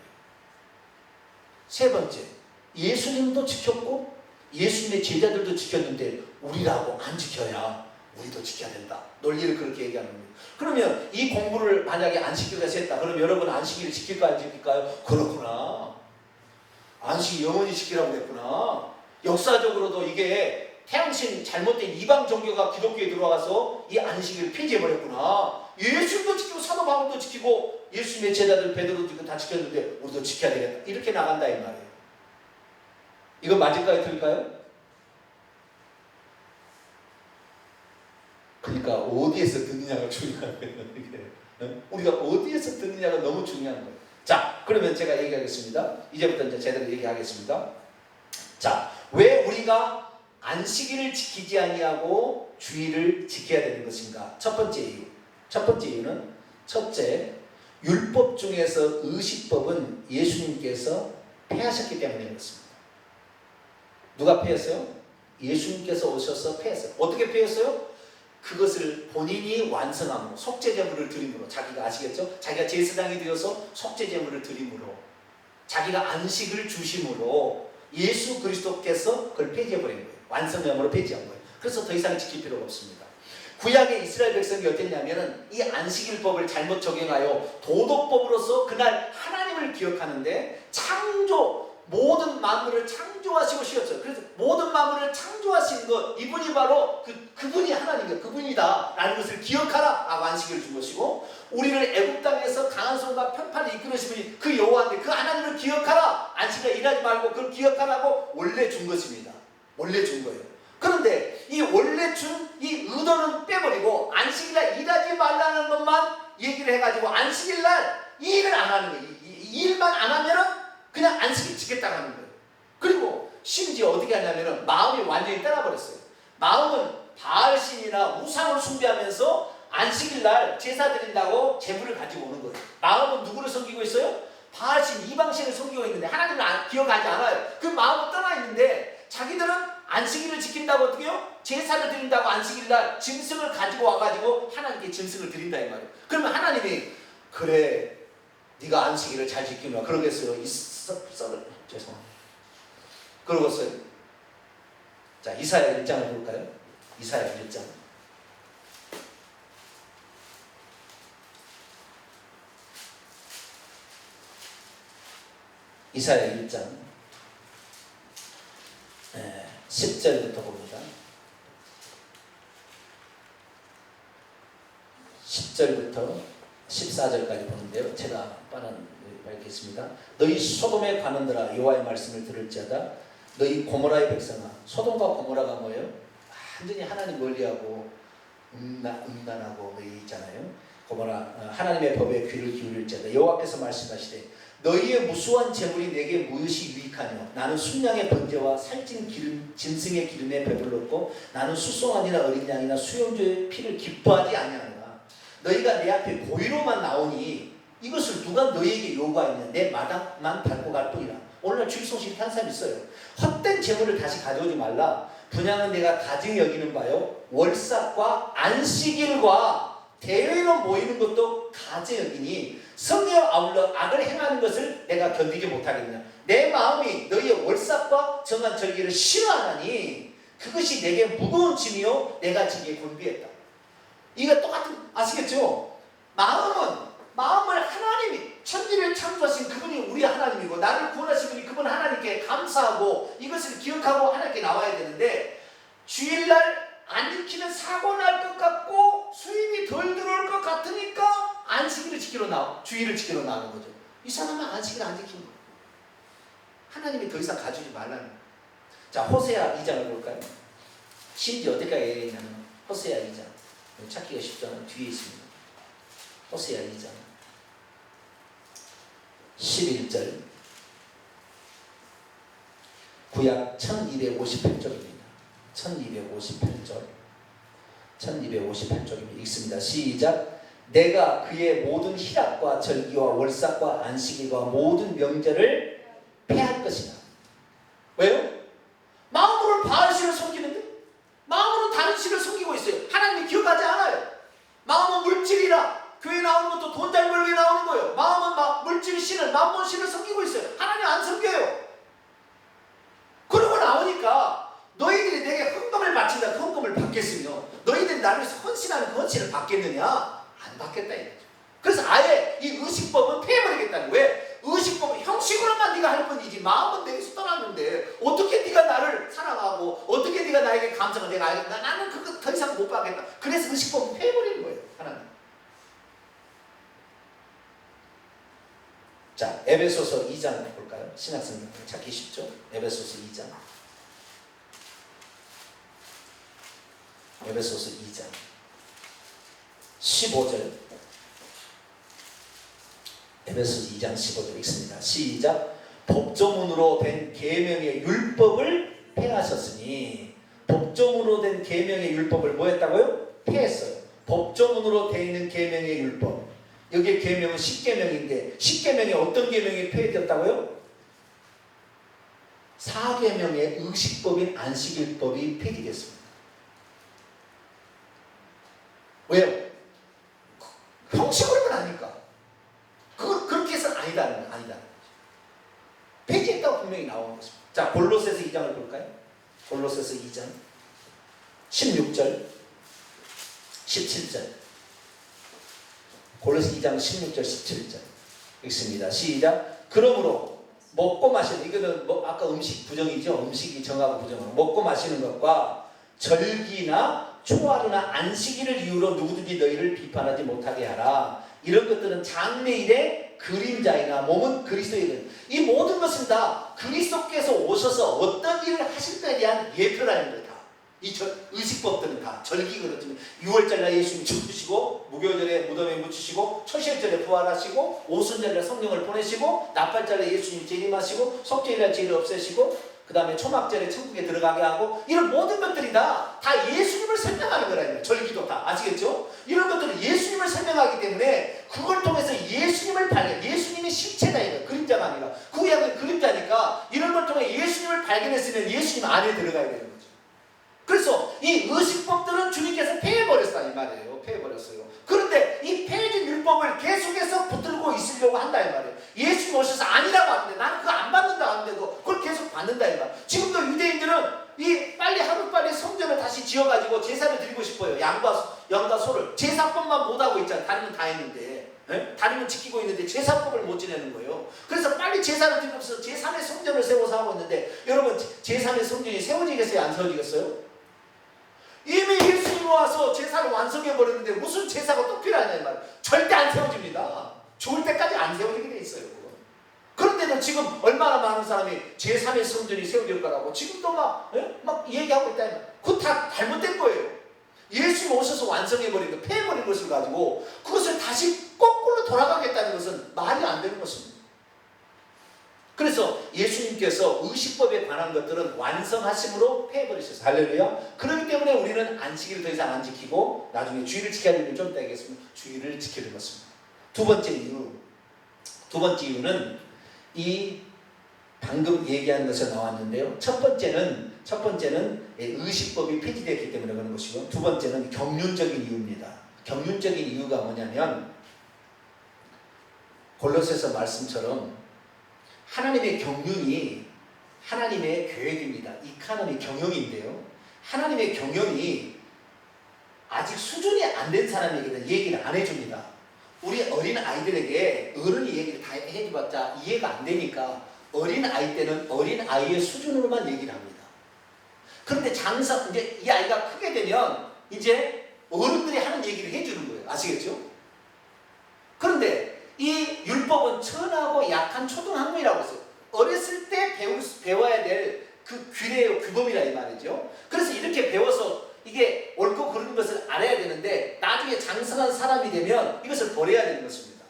세 번째, 예수님도 지켰고 예수님의 제자들도 지켰는데 우리라고 안 지켜야 우리도 지켜야 된다. 논리를 그렇게 얘기하는 거예요. 그러면 이 공부를 만약에 안식일에서 했다. 그럼 여러분 안식일을 지킬까요? 안 지킬까요? 그렇구나. 안식일 영원히 지키라고 했구나. 역사적으로도 이게 태양신 잘못된 이방 종교가 기독교에 들어와서 이 안식일을 폐지해버렸구나. 예수님도 지키고 사도 바울도 지키고 예수님의 제자들 베드로도 지키고 다 지켰는데 우리도 지켜야 되겠다. 이렇게 나간다 이 말이에요. 이거 맞을까요? 틀릴까요? 그러니까 어디에서 듣느냐가 중요한 거예요. 우리가 어디에서 듣느냐가 너무 중요한 거예요. 자, 그러면 제가 얘기하겠습니다. 이제부터 이제 제대로 얘기하겠습니다. 자, 왜 우리가 안식일을 지키지 아니하고 주일을 지켜야 되는 것인가? 첫 번째 이유는 첫째, 율법 중에서 의식법은 예수님께서 폐하셨기 때문에 그렇습니다. 누가 폐했어요? 예수님께서 오셔서 폐했어요. 어떻게 폐했어요? 그것을 본인이 완성함으로, 속죄제물을 드림으로. 자기가 아시겠죠? 자기가 제사장이 되어서 속죄제물을 드림으로, 자기가 안식을 주심으로 예수 그리스도께서 그걸 폐지해버린 거예요. 완성함으로 폐지한 거예요. 그래서 더 이상 지킬 필요가 없습니다. 구약의 이스라엘 백성이 어땠냐면은 이 안식일법을 잘못 적용하여 도덕법으로서 그날 하나님을 기억하는데 모든 만물을 창조하시고 쉬었어요. 그래서 모든 만물을 창조하신 것, 이분이 바로 그분이 하나님이다. 그분이다. 라는 것을 기억하라. 안식일을 준 것이고, 우리를 애굽 땅에서 강한 손과 편팔을 이끌으신 분이 그 여호와인데 그 하나님을 기억하라. 안식일에 일하지 말고 그걸 기억하라고 원래 준 것입니다. 원래 준 거예요. 그런데 이 원래 준 이 의도는 빼버리고 안식일날 일하지 말라는 것만 얘기를 해가지고 안식일날 일을 안 하는 거예요. 일만 안 하면은 그냥 안식일 지켰다고 하는 거예요. 그리고 심지어 어떻게 하냐면은 마음이 완전히 떠나버렸어요. 마음은 바알신이나 우상을 숭배하면서 안식일날 제사 드린다고 제물을 가지고 오는 거예요. 마음은 누구를 섬기고 있어요? 바알신 이방신을 섬기고 있는데 하나님을 기억하지 않아요. 그 마음은 떠나 있는데 자기들은 안식일을 지킨다고 어떻게 해요? 제사를 드린다고 안식일날 짐승을 가지고 와가지고 하나님께 짐승을 드린다 이 말이에요. 그러면 하나님이 그래 네가 안식일을 잘 지키면 그러겠어요. 죄송합니다. 그러겠어요. 자, 이사야 1장을 볼까요? 이사야 1장. 이사야 1장 10절부터 봅니다. 10절부터 14절까지 보는데요. 제가 밝히겠습니다. 너희 소돔에 관원들아 여호와의 말씀을 들을지어다. 너희 고모라의 백성아. 소돔과 고모라가 뭐예요? 완전히 하나님 멀리하고 음란하고 뭐 있잖아요. 고모라 하나님의 법에 귀를 기울일지어다. 여호와께서 말씀하시되 너희의 무수한 재물이 내게 무엇이 유익하뇨? 나는 순양의 번제와 살찐 기름, 짐승의 기름에 배불렀고 나는 수송아지나 어린 양이나 수염조의 피를 기뻐하지 아니하노라. 너희가 내 앞에 고의로만 나오니 이것을 누가 너희에게 요구하였냐? 내 마당만 밟고 갈 뿐이라. 오늘날 주일성실 한 사람 있어요. 헛된 재물을 다시 가져오지 말라. 분양은 내가 가증 여기는 바요. 월삭과 안식일과 대회로 모이는 것도 가증 여기니 성에 아울러 악을 행하는 것을 내가 견디지 못하겠느냐. 내 마음이 너희의 월삭과 정한 절기를 싫어하나니 그것이 내게 무거운 짐이요 내가 지게 곤비했다. 이거 똑같은 아시겠죠? 마음을 하나님이 천지를 창조하신 그분이 우리 하나님이고 나를 구원하신 분이 그분 하나님께 감사하고 이것을 기억하고 하나님께 나와야 되는데 주일날 안 지키면 사고 날 것 같고 수입이 덜 들어올 것 같으니까 안식일을 주일을 지키러 나오는 거죠. 이 사람은 안식일 안 지키는 거예요. 하나님이 더 이상 가주지 말라는 거예요. 자, 호세아 2장을 볼까요? 심지어 어디까지 얘기했냐면 호세아 2장 찾기가 쉽지 않아요. 뒤에 있습니다. 호세아 2장 11절 구약 1258쪽입니다. 1258쪽입니다. 읽습니다. 시작. 내가 그의 모든 희락과 절기와 월삭과 안식일과 모든 명절을 폐할 것이다. 왜요? 마음으로 바알신을 섬기는데 마음으로 다른 신을 섬기고 있어요. 하나님이 기억하지 않아요. 마음은 물질이라 교회 나오는 것도 돈 잘 벌게 나오는 거예요. 마음은 막 물질 신을 만몬 신을 섬기고 있어요. 하나님 안 섬겨요. 그러고 나오니까 너희들이 내게 헌금을 바친다. 그 헌금을 받겠으며 너희들이 나를 위해서 헌신하는 그 헌신을 받겠느냐? 안 받겠다 이거죠. 그래서 아예 이 의식법은 폐해버리겠다는. 왜? 의식법은 형식으로만 네가 할 뿐이지 마음은 내게서 떠났는데 어떻게 네가 나를 사랑하고 어떻게 네가 나에게 감사가 내가 알겠다. 나는 그거 더 이상 못 받겠다. 그래서 의식법은 폐해버리는 거예요. 하나님. 자, 에베소서 2장 볼까요? 신약성경 찾기 쉽죠? 에베소서 2장. 에베소서 2장 15절. 에베소서 2장 15절 읽습니다. 시작. 법조문으로 된 계명의 율법을 폐하셨으니. 법조문으로 된 계명의 율법을 뭐 했다고요? 폐했어요. 법조문으로 되어 있는 계명의 율법. 여기에 계명은 10계명인데 10계명에 어떤 계명이 폐해졌다고요? 4계명의 의식법인 안식일법이 폐기됐습니다. 왜요? 형식으로는 아니까. 그렇게 해서는 아니다는 거죠. 폐지했다고 분명히 나오는 것입니다. 자, 골로새서 2장을 볼까요? 골로새서 2장 16절 17절. 골로새 2장 16절 17절 읽습니다. 시작. 그러므로 먹고 마시는, 이거는 아까 음식 부정이죠. 음식이 정하고 부정하고 먹고 마시는 것과 절기나 초하루나 안식일을 이유로 누구든지 너희를 비판하지 못하게 하라. 이런 것들은 장래일의 그림자이나 몸은 그리스도의 이 모든 것은 다 그리스도께서 오셔서 어떤 일을 하실까에 대한 예표라는 거다. 이 의식법들은 다 절기 그렇지만 6월절날 예수님 죽으시고 무교절에 무덤에 묻히시고 초실절에 부활하시고 오순절날 성령을 보내시고 나팔절에 예수님 재림하시고 속죄일날 죄를 없애시고 그 다음에 초막절에 천국에 들어가게 하고 이런 모든 것들이 다 예수님을 설명하는 거라니까요. 절기도 다 아시겠죠? 이런 것들은 예수님을 설명하기 때문에 그걸 통해서 예수님을 발견, 예수님의 실체다 이거. 그림자가 아니라 구약은 그림자니까 이런 걸 통해 예수님을 발견했으면 예수님 안에 들어가야 되는 거죠. 그래서 이 의식법들은 주님께서 폐해버렸다 이 말이에요. 폐해버렸어요. 그런데 이 폐해진 율법을 계속해서 붙들고 있으려고 한다 이 말이에요. 예수님 오셔서 아니라고 하는데 나는 그거 안 받는다 하는데도 그걸 계속 받는다 이 말. 지금도 유대인들은 이 빨리 하루빨리 성전을 다시 지어가지고 제사를 드리고 싶어요. 양과 소를. 제사법만 못하고 있잖아요. 다른 건 다 했는데. 다른 건 지키고 있는데 제사법을 못 지내는 거예요. 그래서 빨리 제사를 드리면서 제3의 성전을 세워서 하고 있는데 여러분 제3의 성전이 세워지겠어요? 안 세워지겠어요? 이미 예수님이 와서 제사를 완성해버렸는데 무슨 제사가 또 필요하냐 이 말이에요. 절대 안 세워집니다. 죽을 때까지 안 세워지게 돼 있어요. 그런데도 지금 얼마나 많은 사람이 제3의 성전이 세워질 거라고 지금도 막 얘기하고 있다. 그거 다 잘못된 거예요. 예수님 오셔서 완성해버린 거, 폐해버린 것을 가지고 그것을 다시 거꾸로 돌아가겠다는 것은 말이 안 되는 것입니다. 그래서 예수님께서 의식법에 관한 것들은 완성하심으로 폐해버리셨어요. 할렐루야. 그렇기 때문에 우리는 안식일을 더 이상 안 지키고 나중에 주일을 지켜야 되는 좀 이따 하겠습니다. 주일을 지키는 것입니다. 두 번째 이유는 이 방금 얘기한 것에 나왔는데요. 첫 번째는 의식법이 폐지되었기 때문에 그런 것이고, 두 번째는 경륜적인 이유입니다. 경륜적인 이유가 뭐냐면 골로새서 말씀처럼 하나님의 경륜이 하나님의 계획입니다. 이카노미 경영인데요. 하나님의 경영이 아직 수준이 안 된 사람에게는 얘기를 안 해줍니다. 우리 어린 아이들에게 어른이 얘기를 다 해줘봤자 이해가 안 되니까 어린 아이 때는 어린 아이의 수준으로만 얘기를 합니다. 그런데 이제 이 아이가 크게 되면 이제 어른들이 하는 얘기를 해주는 거예요. 아시겠죠? 그런데 이 율법은 천하고 약한 초등학문이라고 했어요. 어렸을 때 배워야 될 그 규례요, 규범이라 이 말이죠. 그래서 이렇게 배워서 이게 옳고 그른 것을 알아야 되는데 나중에 장성한 사람이 되면 이것을 버려야 되는 것입니다.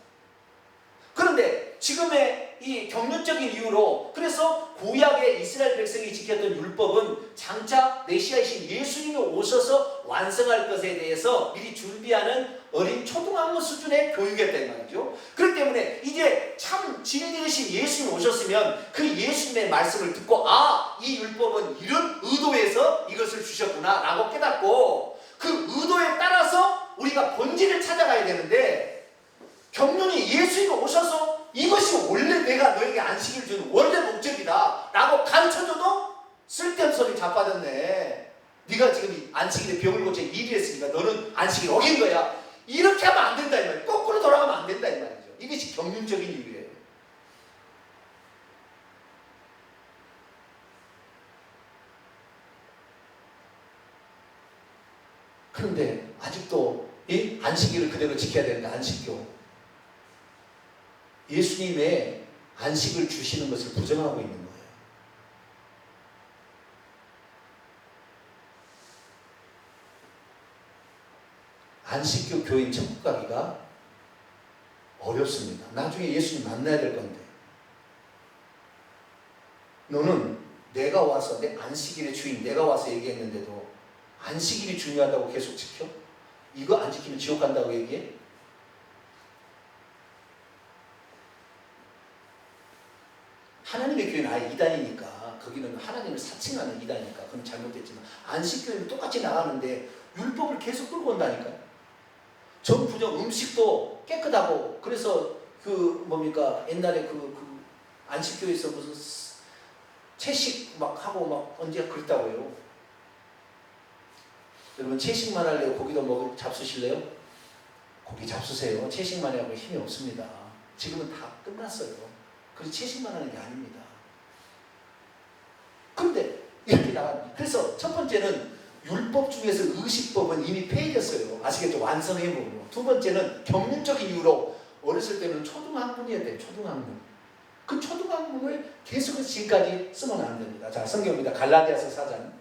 그런데 지금의 이 경륜적인 이유로 그래서 구약의 이스라엘 백성이 지켰던 율법은 장차 메시아이신 예수님이 오셔서 완성할 것에 대해서 미리 준비하는 어린 초등학교 수준의 교육이었단 말이죠. 그렇기 때문에 이제 참 진리이신 예수님이 오셨으면 그 예수님의 말씀을 듣고 이 율법은 이런 의도에서 이것을 주셨구나 라고 깨닫고 그 의도에 따라서 우리가 본질을 찾아가야 되는데 경륜이 예수님이 오셔서 이것이 원래 내가 너에게 안식일 주는 원래 목적이다 라고 가르쳐줘도 쓸데없는 소리 자빠졌네. 네가 지금 안식일에 병을 고쳐 일이 했으니까 너는 안식일 어긴 거야. 이렇게 하면 안 된다 이 말이에요. 거꾸로 돌아가면 안 된다 이 말이죠. 이것이 경륜적인 이유예요. 그런데 아직도 이 안식일을 그대로 지켜야 되는데 안식교 예수님의 안식을 주시는 것을 부정하고 있는 거예요. 안식교 교인 천국 가기가 어렵습니다. 나중에 예수님 만나야 될 건데 너는 내가 와서 내 안식일의 주인 내가 와서 얘기했는데도 안식일이 중요하다고 계속 지켜? 이거 안 지키면 지옥 간다고 얘기해? 하나님의 교회는 아예 이단이니까 거기는 하나님을 사칭하는 이단이니까 그건 잘못됐지만 안식교회는 똑같이 나가는데 율법을 계속 끌고 온다니까요. 정부정 음식도 깨끗하고 그래서 옛날에 안식교회에서 무슨 채식 막 하고 막 언제 그랬다고요. 여러분 채식만 할래요? 고기도 잡수실래요? 고기 잡수세요. 채식만 하고 힘이 없습니다. 지금은 다 끝났어요. 그래서 채식만 하는 게 아닙니다. 그런데 이렇게 나갑니다. 그래서 첫 번째는 율법 중에서 의식법은 이미 폐해졌어요. 아시겠죠? 완성해보고. 두 번째는 경륜적인 이유로 어렸을 때는 초등학문이었대요. 초등학문. 그 초등학문을 계속해서 지금까지 쓰면 안 됩니다. 자, 성경입니다. 갈라디아서 4장.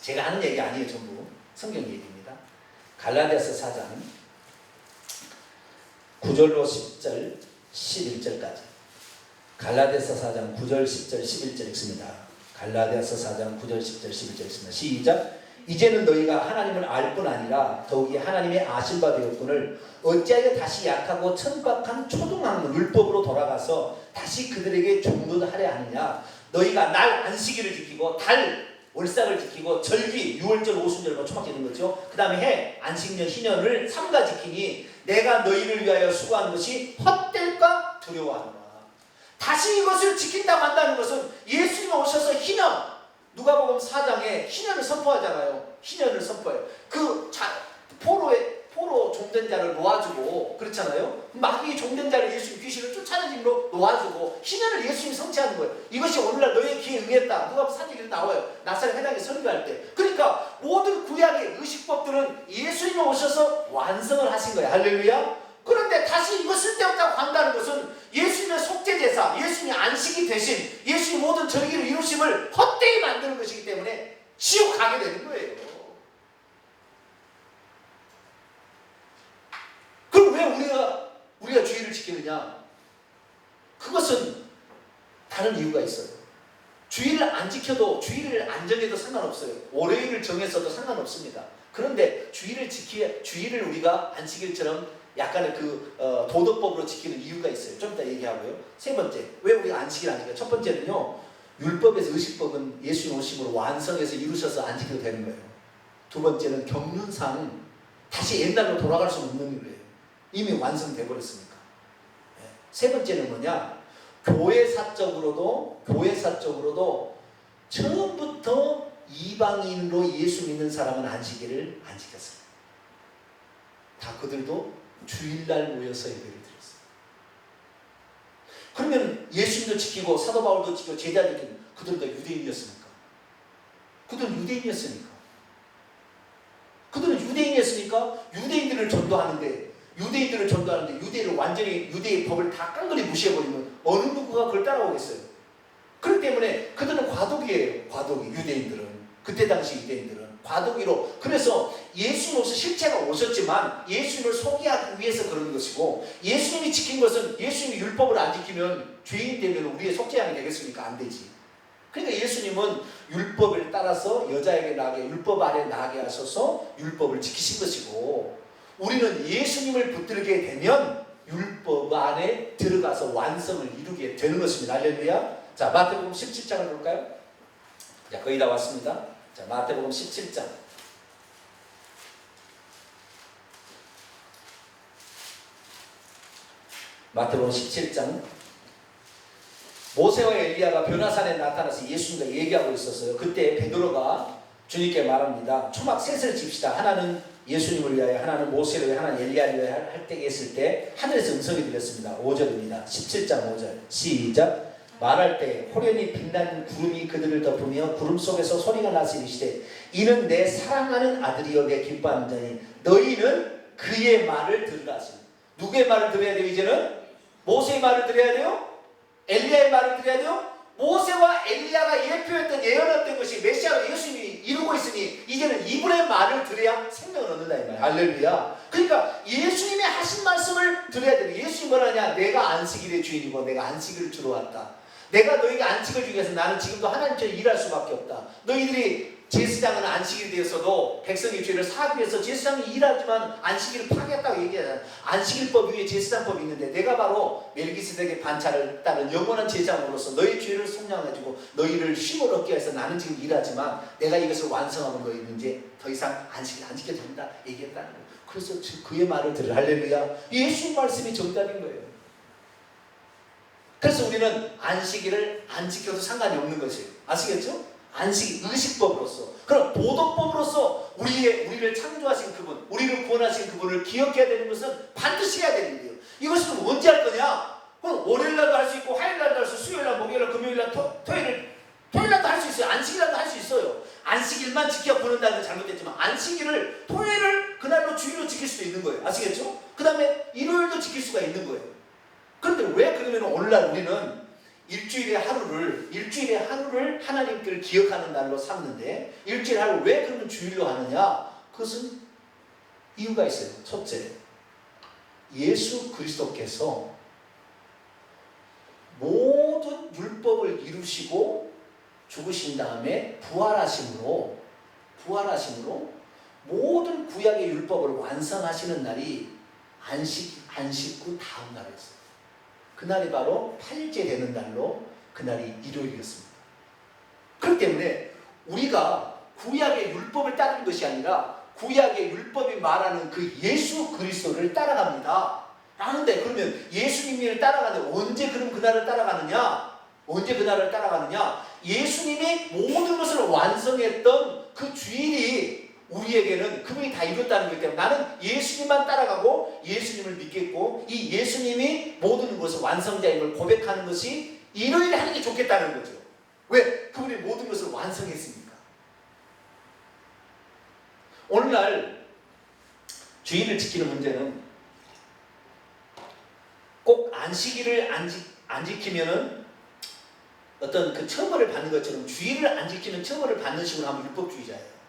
제가 하는 얘기 아니에요. 전부 성경 얘기입니다. 갈라디아서 4장 9절로 10절 11절까지. 갈라디아서 4장 9절 10절 11절 읽습니다. 갈라디아서 4장 9절 10절 11절 읽습니다. 시작. 이제는 너희가 하나님을 알 뿐 아니라 더욱이 하나님의 아신 바 되었거늘 어찌하여 다시 약하고 천박한 초등학문 율법으로 돌아가서 다시 그들에게 종노하려 하느냐. 너희가 날 안식일을 지키고 달 월삭을 지키고 절기 유월절 오순절과 초막절인 거죠. 그 다음에 해 안식년 희년을 삼가 지키니 내가 너희를 위하여 수고한 것이 헛될까 두려워하노라. 다시 이것을 지킨다고 한다는 것은 예수님이 오셔서 희년, 누가복음 4장에 희년을 선포하잖아요. 희년을 선포해요. 포로 종된 자를 놓아주고 그렇잖아요. 마귀 종된 자를 예수님 귀신을 쫓아내심으로 놓아주고 희년을 예수님이 성취하는 거예요. 이것이 오늘날 너희의 귀에 응했다. 누가복음 4장에 나와요. 나사렛 회당에 설교할 때. 그러니까 모든 구약의 의식법들은 예수님이 오셔서 완성을 하신 거예요. 할렐루야. 그런데 다시 이거 쓸데없다고 한다는 것은 예수님의 속죄제사, 예수님의 안식이 되신 예수님의 모든 절기를 이루심을 헛되이 만드는 것이기 때문에 지옥 가게 되는 거예요. 그럼 왜 우리가 주일을 지키느냐? 그것은 다른 이유가 있어요. 주일을 안 지켜도, 주일을 안 정해도 상관없어요. 월요일을 정했어도 상관없습니다. 그런데 주일을 우리가 안식일처럼 약간의 도덕법으로 지키는 이유가 있어요. 좀 이따 얘기하고요. 세 번째, 왜 우리가 안식일 안 지켜요? 첫 번째는요, 율법에서 의식법은 예수님 오심으로 완성해서 이루셔서 안 지켜도 되는 거예요. 두 번째는 경륜상 다시 옛날로 돌아갈 수 없는 거예요. 이미 완성돼 버렸으니까. 세 번째는 뭐냐? 교회사적으로도 처음부터 이방인으로 예수 믿는 사람은 안식일을 안 지켰어요. 다 그들도 주일날 모여서 예배를 드렸어요. 그러면 예수님도 지키고 사도 바울도 지키고 제자도 지키고 그들도 유대인이었습니까? 그들은 유대인이었으니까 유대인들을 전도하는데 유대인을 완전히 유대의 법을 다 깡그리 무시해버리면 어느 누구가 그걸 따라오겠어요? 그렇기 때문에 그들은 과도기예요. 유대인들은. 그때 당시 유대인들은 과도기로. 그래서 예수님으로서 실체가 오셨지만 예수님을 소개하기 위해서 그러는 것이고, 예수님이 지킨 것은, 예수님이 율법을 안 지키면 죄인 되면 우리의 속죄양이 되겠습니까? 안 되지. 그러니까 예수님은 율법을 따라서 여자에게 나게, 율법 아래 나게 하셔서 율법을 지키신 것이고, 우리는 예수님을 붙들게 되면 율법 안에 들어가서 완성을 이루게 되는 것입니다. 할렐루야. 자, 마태복음 17장을 볼까요? 자, 거의 다 왔습니다. 자, 마태복음 17장. 마태복음 17장. 모세와 엘리야가 변화산에 나타나서 예수님과 얘기하고 있었어요. 그때 베드로가 주님께 말합니다. 초막 셋을 집시다. 하나는 예수님을 위하여, 하나는 모세를 위하여, 하나는 엘리야를 위하여 할 때 했을 때 하늘에서 음성이 들렸습니다. 5절입니다. 17장 5절. 시작. 말할 때 호련히 빛나는 구름이 그들을 덮으며 구름 속에서 소리가 나서 이르시되 이는 내 사랑하는 아들이요 내 기뻐하는 자니 너희는 그의 말을 들으라 하시니. 누구의 말을 들어야 돼요? 이제는 모세의 말을 들어야 돼요? 엘리야의 말을 들어야 돼요? 모세와 엘리야가 예언했던 것이 메시아로 예수님이 이루고 있으니 이제는 이분의 말을 들어야 생명을 얻는다 이 말이에요. 할렐루야. 그러니까 예수님의 하신 말씀을 들어야 돼요. 예수님이 뭐라냐? 내가 안식일의 주인이고 내가 안식일을 주러 왔다. 내가 너희에게 안식을 주기 위해서 나는 지금도 하나님처럼 일할 수밖에 없다. 너희들이 제사장은 안식일이 되었어도 백성의 죄를 사하기 위해서 제사장이 일하지만 안식일을 파괴했다고 얘기하잖아요. 안식일법 위에 제사장법이 있는데 내가 바로 멜기세덱의 반차를 따른 영원한 제사장으로서 너희 죄를 속량해주고 너희를 쉼을 얻게 해서 나는 지금 일하지만 내가 이것을 완성하면 너희는 이제 더 이상 안식일 안 지켜도 된다 얘기했다는 거예요. 그래서 그의 말을 들으라. 할렐루야. 예수님 말씀이 정답인 거예요. 그래서 우리는 안식일을 안 지켜도 상관이 없는 것이에요. 아시겠죠? 안식, 의식법으로서, 그럼 도덕법으로서 우리를 창조하신 그분, 우리를 구원하신 그분을 기억해야 되는 것은 반드시 해야 되는 일이에요. 이것을 그럼 언제 할 거냐? 그럼 월요일날도 할 수 있고 화요일날도 할 수 있고 수요일날, 목요일날, 금요일날, 토요일날도 할 수 있어요. 안식일날도 할 수 있어요. 안식일만 지켜 보낸다는 건 잘못됐지만 안식일을 토요일을 그날로 주일로 지킬 수도 있는 거예요. 아시겠죠? 그 다음에 일요일도 지킬 수가 있는 거예요. 그런데 왜 그러면 오늘날 우리는 일주일의 하루를 하나님께를 기억하는 날로 삼는데 일주일 하루 왜 그러면 주일로 하느냐? 그것은 이유가 있어요. 첫째, 예수 그리스도께서 모든 율법을 이루시고 죽으신 다음에 부활하심으로 부활하심으로 모든 구약의 율법을 완성하시는 날이 안식 후 다음 날이었어요. 그날이 바로 8일째 되는 날로 그날이 일요일이었습니다. 그렇기 때문에 우리가 구약의 율법을 따르는 것이 아니라 구약의 율법이 말하는 그 예수 그리스도를 따라갑니다. 라는데 그러면 예수님을 따라가는데 언제 그럼 그날을 따라가느냐? 언제 그날을 따라가느냐? 예수님이 모든 것을 완성했던 그 주일이 우리에게는 그분이 다 이뤘다는 거기 때문에 나는 예수님만 따라가고 예수님을 믿겠고 이 예수님이 모든 것을 완성자인 걸 고백하는 것이 일요일에 하는 게 좋겠다는 거죠. 왜? 그분이 모든 것을 완성했으니까. 오늘날 주일을 지키는 문제는 꼭 안식일을 안 지키면은 어떤 그 처벌을 받는 것처럼 주일을 안 지키면 처벌을 받는 식으로 하면 율법주의자예요.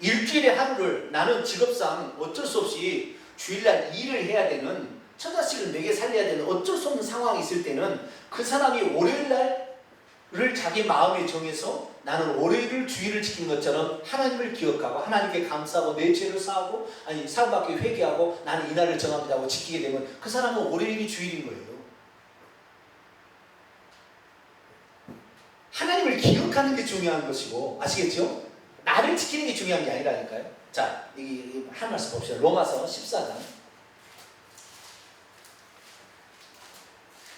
일주일에 하루를 나는 직업상 어쩔 수 없이 주일날 일을 해야 되는 처자식을 먹여 살려야 되는 어쩔 수 없는 상황이 있을 때는 그 사람이 월요일날을 자기 마음에 정해서 나는 월요일을 주일을 지키는 것처럼 하나님을 기억하고 하나님께 감사하고 내 죄를 사하고 아니 사함받기 회개하고 나는 이날을 정합니다 하고 지키게 되면 그 사람은 월요일이 주일인 거예요. 하나님을 기억하는 게 중요한 것이고 아시겠죠? 나를 지키는 게 중요한 게 아니라니까요. 자, 한 말씀 봅시다. 로마서 14장.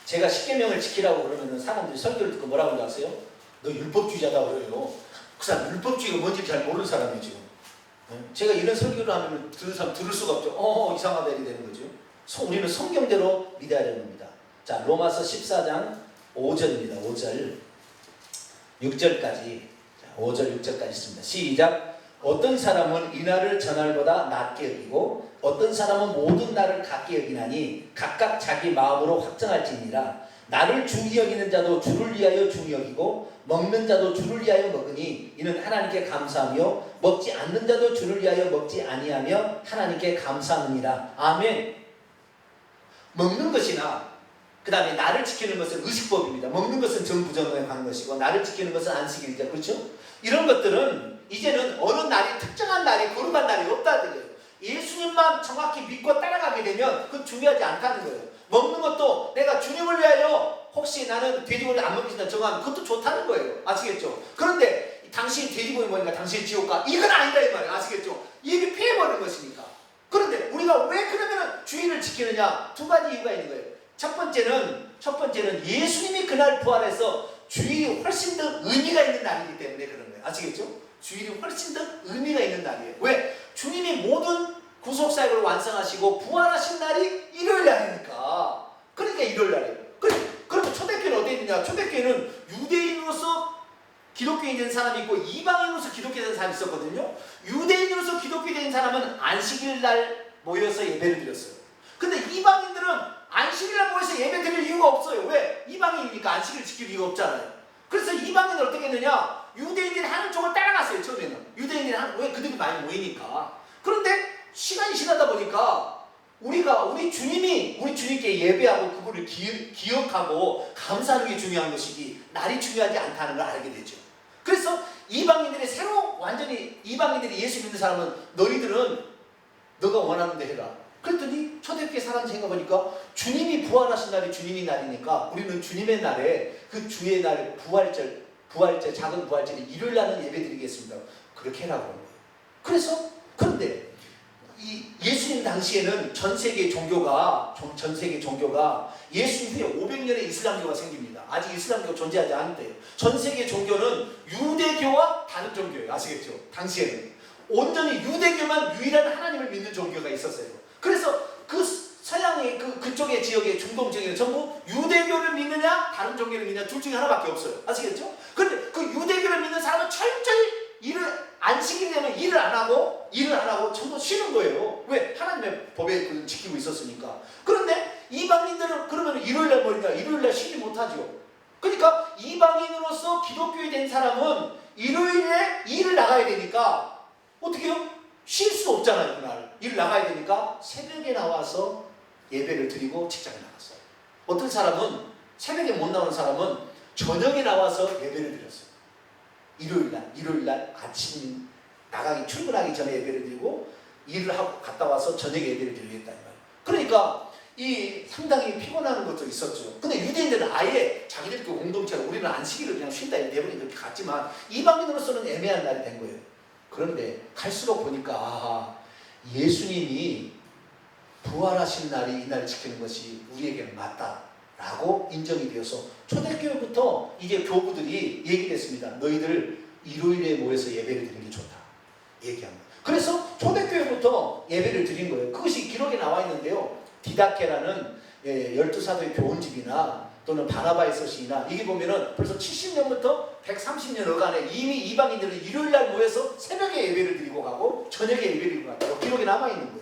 제가 십계명을 지키라고 그러면 사람들이 설교를 듣고 뭐라고 하는지 아세요? 너 율법주의자다 그래요. 그 사람 율법주의가 뭔지 잘 모르는 사람이에요 지금. 제가 이런 설교를 하면 듣는 사람 들을 수가 없죠. 이상하다 이렇게 되는 거죠. 우리는 성경대로 믿어야 되는 겁니다. 자, 로마서 14장 5절입니다. 5절 6절까지 5절 6절까지 있습니다. 시작. 어떤 사람은 이날을 전날보다 낮게 여기고 어떤 사람은 모든 날을 같게 여기나니 각각 자기 마음으로 확정할지니라. 나를 중히 여기는 자도 주를 위하여 중히 여기고 먹는 자도 주를 위하여 먹으니 이는 하나님께 감사하며 먹지 않는 자도 주를 위하여 먹지 아니하며 하나님께 감사하느니라. 아멘. 먹는 것이나 그 다음에 나를 지키는 것은 의식법입니다. 먹는 것은 정부정에 관한 것이고 나를 지키는 것은 안식일이죠. 그렇죠? 이런 것들은 이제는 어느 날이 특정한 날이 거룩한 날이 없다는 거예요. 예수님만 정확히 믿고 따라가게 되면 그건 중요하지 않다는 거예요. 먹는 것도 내가 주님을 위하여 혹시 나는 돼지고기를 안 먹겠다 정하면 그것도 좋다는 거예요. 아시겠죠? 그런데 당신이 돼지고기 먹으니까 당신이 지옥 가. 이건 아니다 이 말이에요. 아시겠죠? 이게 피해버리는 것이니까. 그런데 우리가 왜 그러면 주일을 지키느냐? 두 가지 이유가 있는 거예요. 첫 번째는 예수님이 그날 부활해서 주일이 훨씬 더 의미가 있는 날이기 때문에 그런 거예요. 아시겠죠? 주일이 훨씬 더 의미가 있는 날이에요. 왜? 주님이 모든 구속사역을 완성하시고 부활하신 날이 일요일 날이니까. 그러니까 일요일 날이에요. 그러면 초대교회는 어디 있느냐? 초대교회는 유대인으로서 기독교인 된 사람이 있고 이방인으로서 기독교 된 사람이 있었거든요. 유대인으로서 기독교 된 사람은 안식일 날 모여서 예배를 드렸어요. 근데 이방인들은 안식일 날 모여서 예배 드릴 이유가 없어요. 왜? 이방인이니까 안식일 지킬 이유가 없잖아요. 그래서 이방인은 어떻게 했느냐? 유대인들이 하는 쪽을 따라갔어요. 처음에는 유대인들이 왜 그들이 많이 모이니까. 그런데 시간이 지나다 보니까 우리 주님께 예배하고 그분을 기억하고 감사하는 게 중요한 것이지 날이 중요하지 않다는 걸 알게 되죠. 그래서 이방인들이 완전히 이방인들이 예수 믿는 사람은 너희들은 너가 원하는 대 해라. 그랬더니 초대교회 사람 생각해보니까 주님이 부활하신 날이 주님의 날이니까 우리는 주님의 날에 그 주의 날 부활절 작은 부활절에 일요일 날은 예배 드리겠습니다. 그렇게 해라고 하는 거예요. 그런데 예수님 당시에는 전 세계 종교가 예수님 후에 500년의 이슬람교가 생깁니다. 아직 이슬람교가 존재하지 않는데요. 전 세계 종교는 유대교와 다른 종교예요. 아시겠죠? 당시에는 온전히 유대교만 유일한 하나님을 믿는 종교가 있었어요. 그래서 그 서양의 그쪽의 지역의 중동 지역에는 전부 유대교를 믿느냐 다른 종교를 믿느냐 둘 중에 하나밖에 없어요. 아시겠죠? 그런데 그 유대교를 믿는 사람은 철저히 안식일이 되면 일을 안 하고 전부 쉬는 거예요. 왜? 하나님의 법에 지키고 있었으니까. 그런데 이방인들은 그러면 일요일날 뭐냐? 일요일날 쉬지 못하죠. 그러니까 이방인으로서 기독교에 된 사람은 일요일에 일을 나가야 되니까 어떻게 해요? 쉴 수 없잖아요. 그날 일 나가야 되니까 새벽에 나와서 예배를 드리고 직장에 나갔어요. 어떤 사람은 새벽에 못 나오는 사람은 저녁에 나와서 예배를 드렸어요. 일요일날 아침 나가기 출근하기 전에 예배를 드리고 일을 하고 갔다 와서 저녁에 예배를 드리겠다 이 말이에요. 그러니까 이 상당히 피곤한 것도 있었죠. 근데 유대인들은 아예 자기들끼리 공동체로 우리는 안식일을 그냥 쉰다 대부분이 그렇게 갔지만 이방인으로서는 애매한 날이 된 거예요. 그런데 갈수록 보니까 예수님이 부활하신 날이 이 날을 지키는 것이 우리에게는 맞다라고 인정이 되어서 초대교회부터 이제 교부들이 얘기를 했습니다. 너희들 일요일에 모여서 예배를 드리는 게 좋다 얘기합니다. 그래서 초대교회부터 예배를 드린 거예요. 그것이 기록에 나와 있는데요. 디다케라는 12사도의 교훈집이나 또는 바나바의 서신이나 이게 보면은 벌써 70년부터 130년 어간에 이미 이방인들은 일요일날 모여서 새벽에 예배를 드리고 가고 저녁에 예배를 드리고 가고 기록에 남아있는 거예요.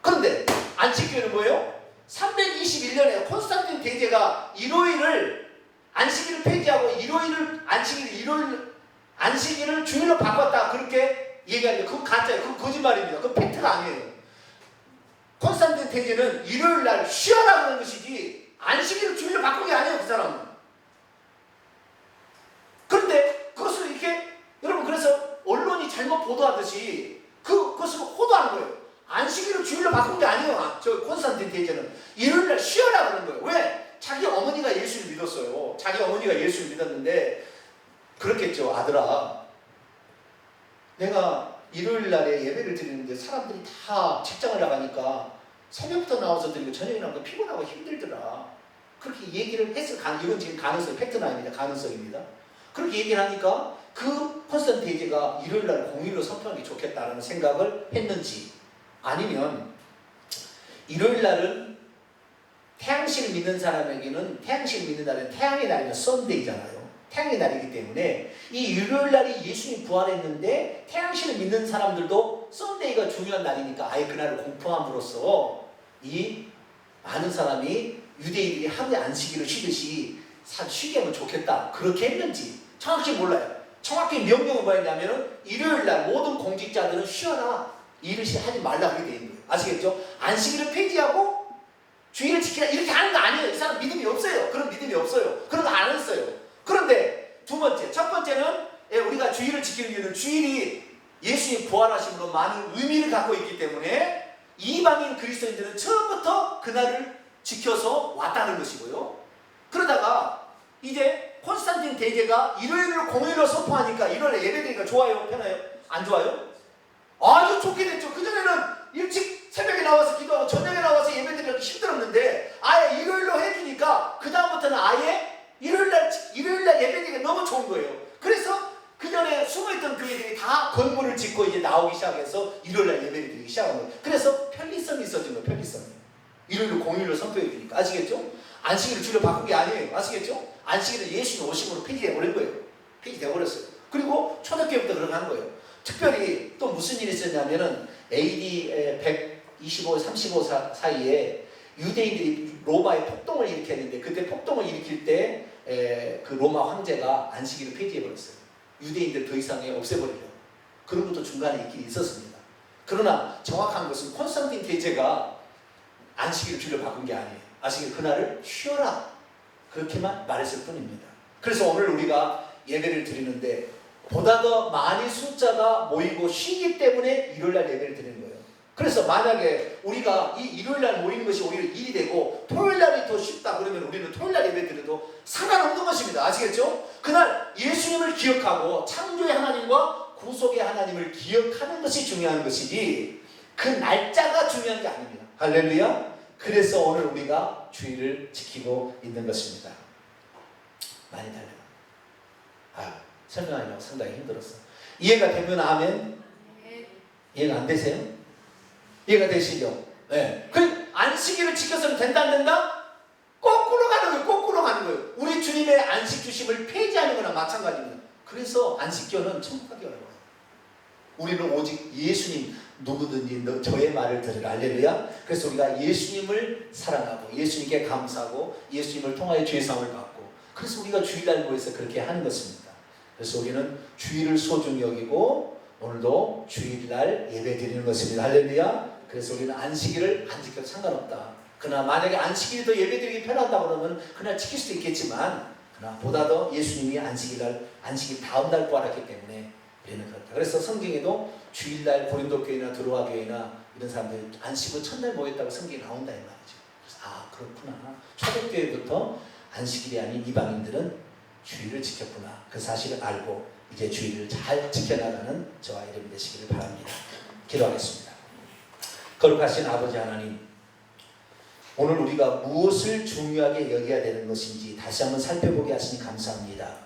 그런데 안식교회는 뭐예요? 321년에 콘스탄틴 대제가 일요일을 안식일을 폐지하고 안식일을 주일로 바꿨다 그렇게 얘기하는데 그건 가짜예요. 그건 거짓말입니다. 그건 팩트가 아니에요. 콘스탄틴 대제는 일요일날 쉬어라 그러는 것이지 안식일을 주일로 바꾼 게 아니에요. 그 사람은. 그런데 그것을 이렇게 여러분 그래서 언론이 잘못 보도하듯이 그것을 호도한 거예요. 안식일을 주일로 바꾼 게 아니에요. 저 콘스탄틴 대제는 일요일날 쉬어라 그러는 거예요. 왜? 자기 어머니가 예수를 믿었어요. 자기 어머니가 예수를 믿었는데 그렇겠죠. 아들아, 내가 일요일날에 예배를 드리는데 사람들이 다 직장을 나가니까 새벽부터 나와서 드리고 저녁에 나오니까 피곤하고 힘들더라. 그렇게 얘기를 했을 이건 지금 가능성, 팩트는 아닙니다. 가능성입니다. 그렇게 얘기를 하니까 그 콘스탄틴 대제가 일요일날 공휴일로 선포하는 게 좋겠다라는 생각을 했는지 아니면 일요일날은 태양신을 믿는 사람에게는 태양신을 믿는 날은 태양의 날이면 썬데이잖아요. 태양의 날이기 때문에 이 일요일날이 예수님이 부활했는데 태양신을 믿는 사람들도 썬데이가 중요한 날이니까 아예 그날을 공포함으로써 이 많은 사람이 유대인들이 하루에 안식일을 쉬듯이 쉬게 하면 좋겠다 그렇게 했는지 정확히 몰라요. 정확히 명령은 뭐였냐면 일요일날 모든 공직자들은 쉬어라 일을 하지 말라 그렇게 되어 있는 거예요. 아시겠죠? 안식일을 폐지하고 주일을 지키라 이렇게 하는 거 아니에요. 이 사람 믿음이 없어요. 그런 믿음이 없어요. 그런 거 안 했어요. 그런데 두 번째, 첫 번째는 우리가 주일을 지키는 이유는 주일이 예수님 부활하심으로 많은 의미를 갖고 있기 때문에 이방인 그리스도인들은 처음부터 그날을 지켜서 왔다는 것이고요. 그러다가 이제 콘스탄틴 대제가 일요일을 공휴일로 선포하니까 일요일에 예배드리니까 좋아요? 편해요? 안 좋아요? 아주 좋게 됐죠. 그전에는 일찍 새벽에 나와서 기도하고 저녁에 나와서 예배드리기 힘들었는데 아예 일요일로 해주니까 그 다음부터는 아예 일요일날 예배드리기가 너무 좋은 거예요. 그래서 그 전에 숨어있던 교회들이 다 건물을 짓고 이제 나오기 시작해서 일요일날 예배를 드리기 시작한 거예요. 그래서 편리성이 있어진 거예요. 편리성이. 일요일로 공휴일로 선포해 주니까. 아시겠죠? 안식일을 주로 바꾼 게 아니에요. 아시겠죠? 안식일은 예수님 오심으로 폐지되어버린 거예요. 폐지되어버렸어요. 그리고 초대교회부터 그렇게 한 거예요. 특별히 또 무슨 일이 있었냐면은 AD 125, 35 사이에 유대인들이 로마에 폭동을 일으켰는데 그때 폭동을 일으킬 때 그 로마 황제가 안식일을 폐지해버렸어요. 유대인들 더 이상에 없애버리려고. 그런 것도 중간에 있긴 있었습니다. 그러나 정확한 것은 콘스탄틴 대제가 안식일을 주로 바꾼 게 아니에요. 안식일 그날을 쉬어라 그렇게만 말했을 뿐입니다. 그래서 오늘 우리가 예배를 드리는데 보다 더 많이 숫자가 모이고 쉬기 때문에 일요일날 예배를 드리는 거예요. 그래서 만약에 우리가 이 일요일날 모이는 것이 오히려 일이 되고 토요일날이 더 쉽다 그러면 우리는 토요일날 예배 드려도 상관없는 것입니다. 아시겠죠? 그날 예수님을 기억하고 창조의 하나님과 구속의 하나님을 기억하는 것이 중요한 것이지 그 날짜가 중요한 게 아닙니다. 할렐루야. 그래서 오늘 우리가 주일을 지키고 있는 것입니다. 많이 달려요. 설명하려고 상당히 힘들었어. 이해가 되면 아멘. 이해가 안 되세요? 이해가 되시죠? 네. 그 안식일을 지켜서는 된다 안 된다? 거꾸로 가는 거예요. 거꾸로 가는 거예요. 우리 주님의 안식 주심을 폐지하는 거나 마찬가지입니다. 그래서 안식교는 천국 가기 어려워요. 우리는 오직 예수님 누구든지 저의 말을 들으라. 할렐루야. 그래서 우리가 예수님을 사랑하고 예수님께 감사하고 예수님을 통하여 죄사함을 받고 그래서 우리가 주일날 모여서 그렇게 하는 것입니다. 그래서 우리는 주일을 소중히 여기고 오늘도 주일날 예배 드리는 것입니다. 할렐루야. 그래서 우리는 안식일을 안 지켜도 상관없다. 그러나 만약에 안식일이 더 예배 드리기 편하다 그러면 그날 지킬 수도 있겠지만 그러나 보다 더 예수님이 안식일 다음 날 부활했기 때문에 우리는 그렇다. 그래서 성경에도 주일날 고린도 교회나 드로아 교회나 이런 사람들이 안식을 첫날 모였다고 성경에 나온다 이 말이죠. 그래서 아 그렇구나. 초대교회부터 안식일이 아닌 이방인들은 주일을 지켰구나. 그 사실을 알고 이제 주일을 잘 지켜나가는 저와 여러분 되시기를 바랍니다. 기도하겠습니다. 거룩하신 아버지 하나님, 오늘 우리가 무엇을 중요하게 여겨야 되는 것인지 다시 한번 살펴보게 하시니 감사합니다.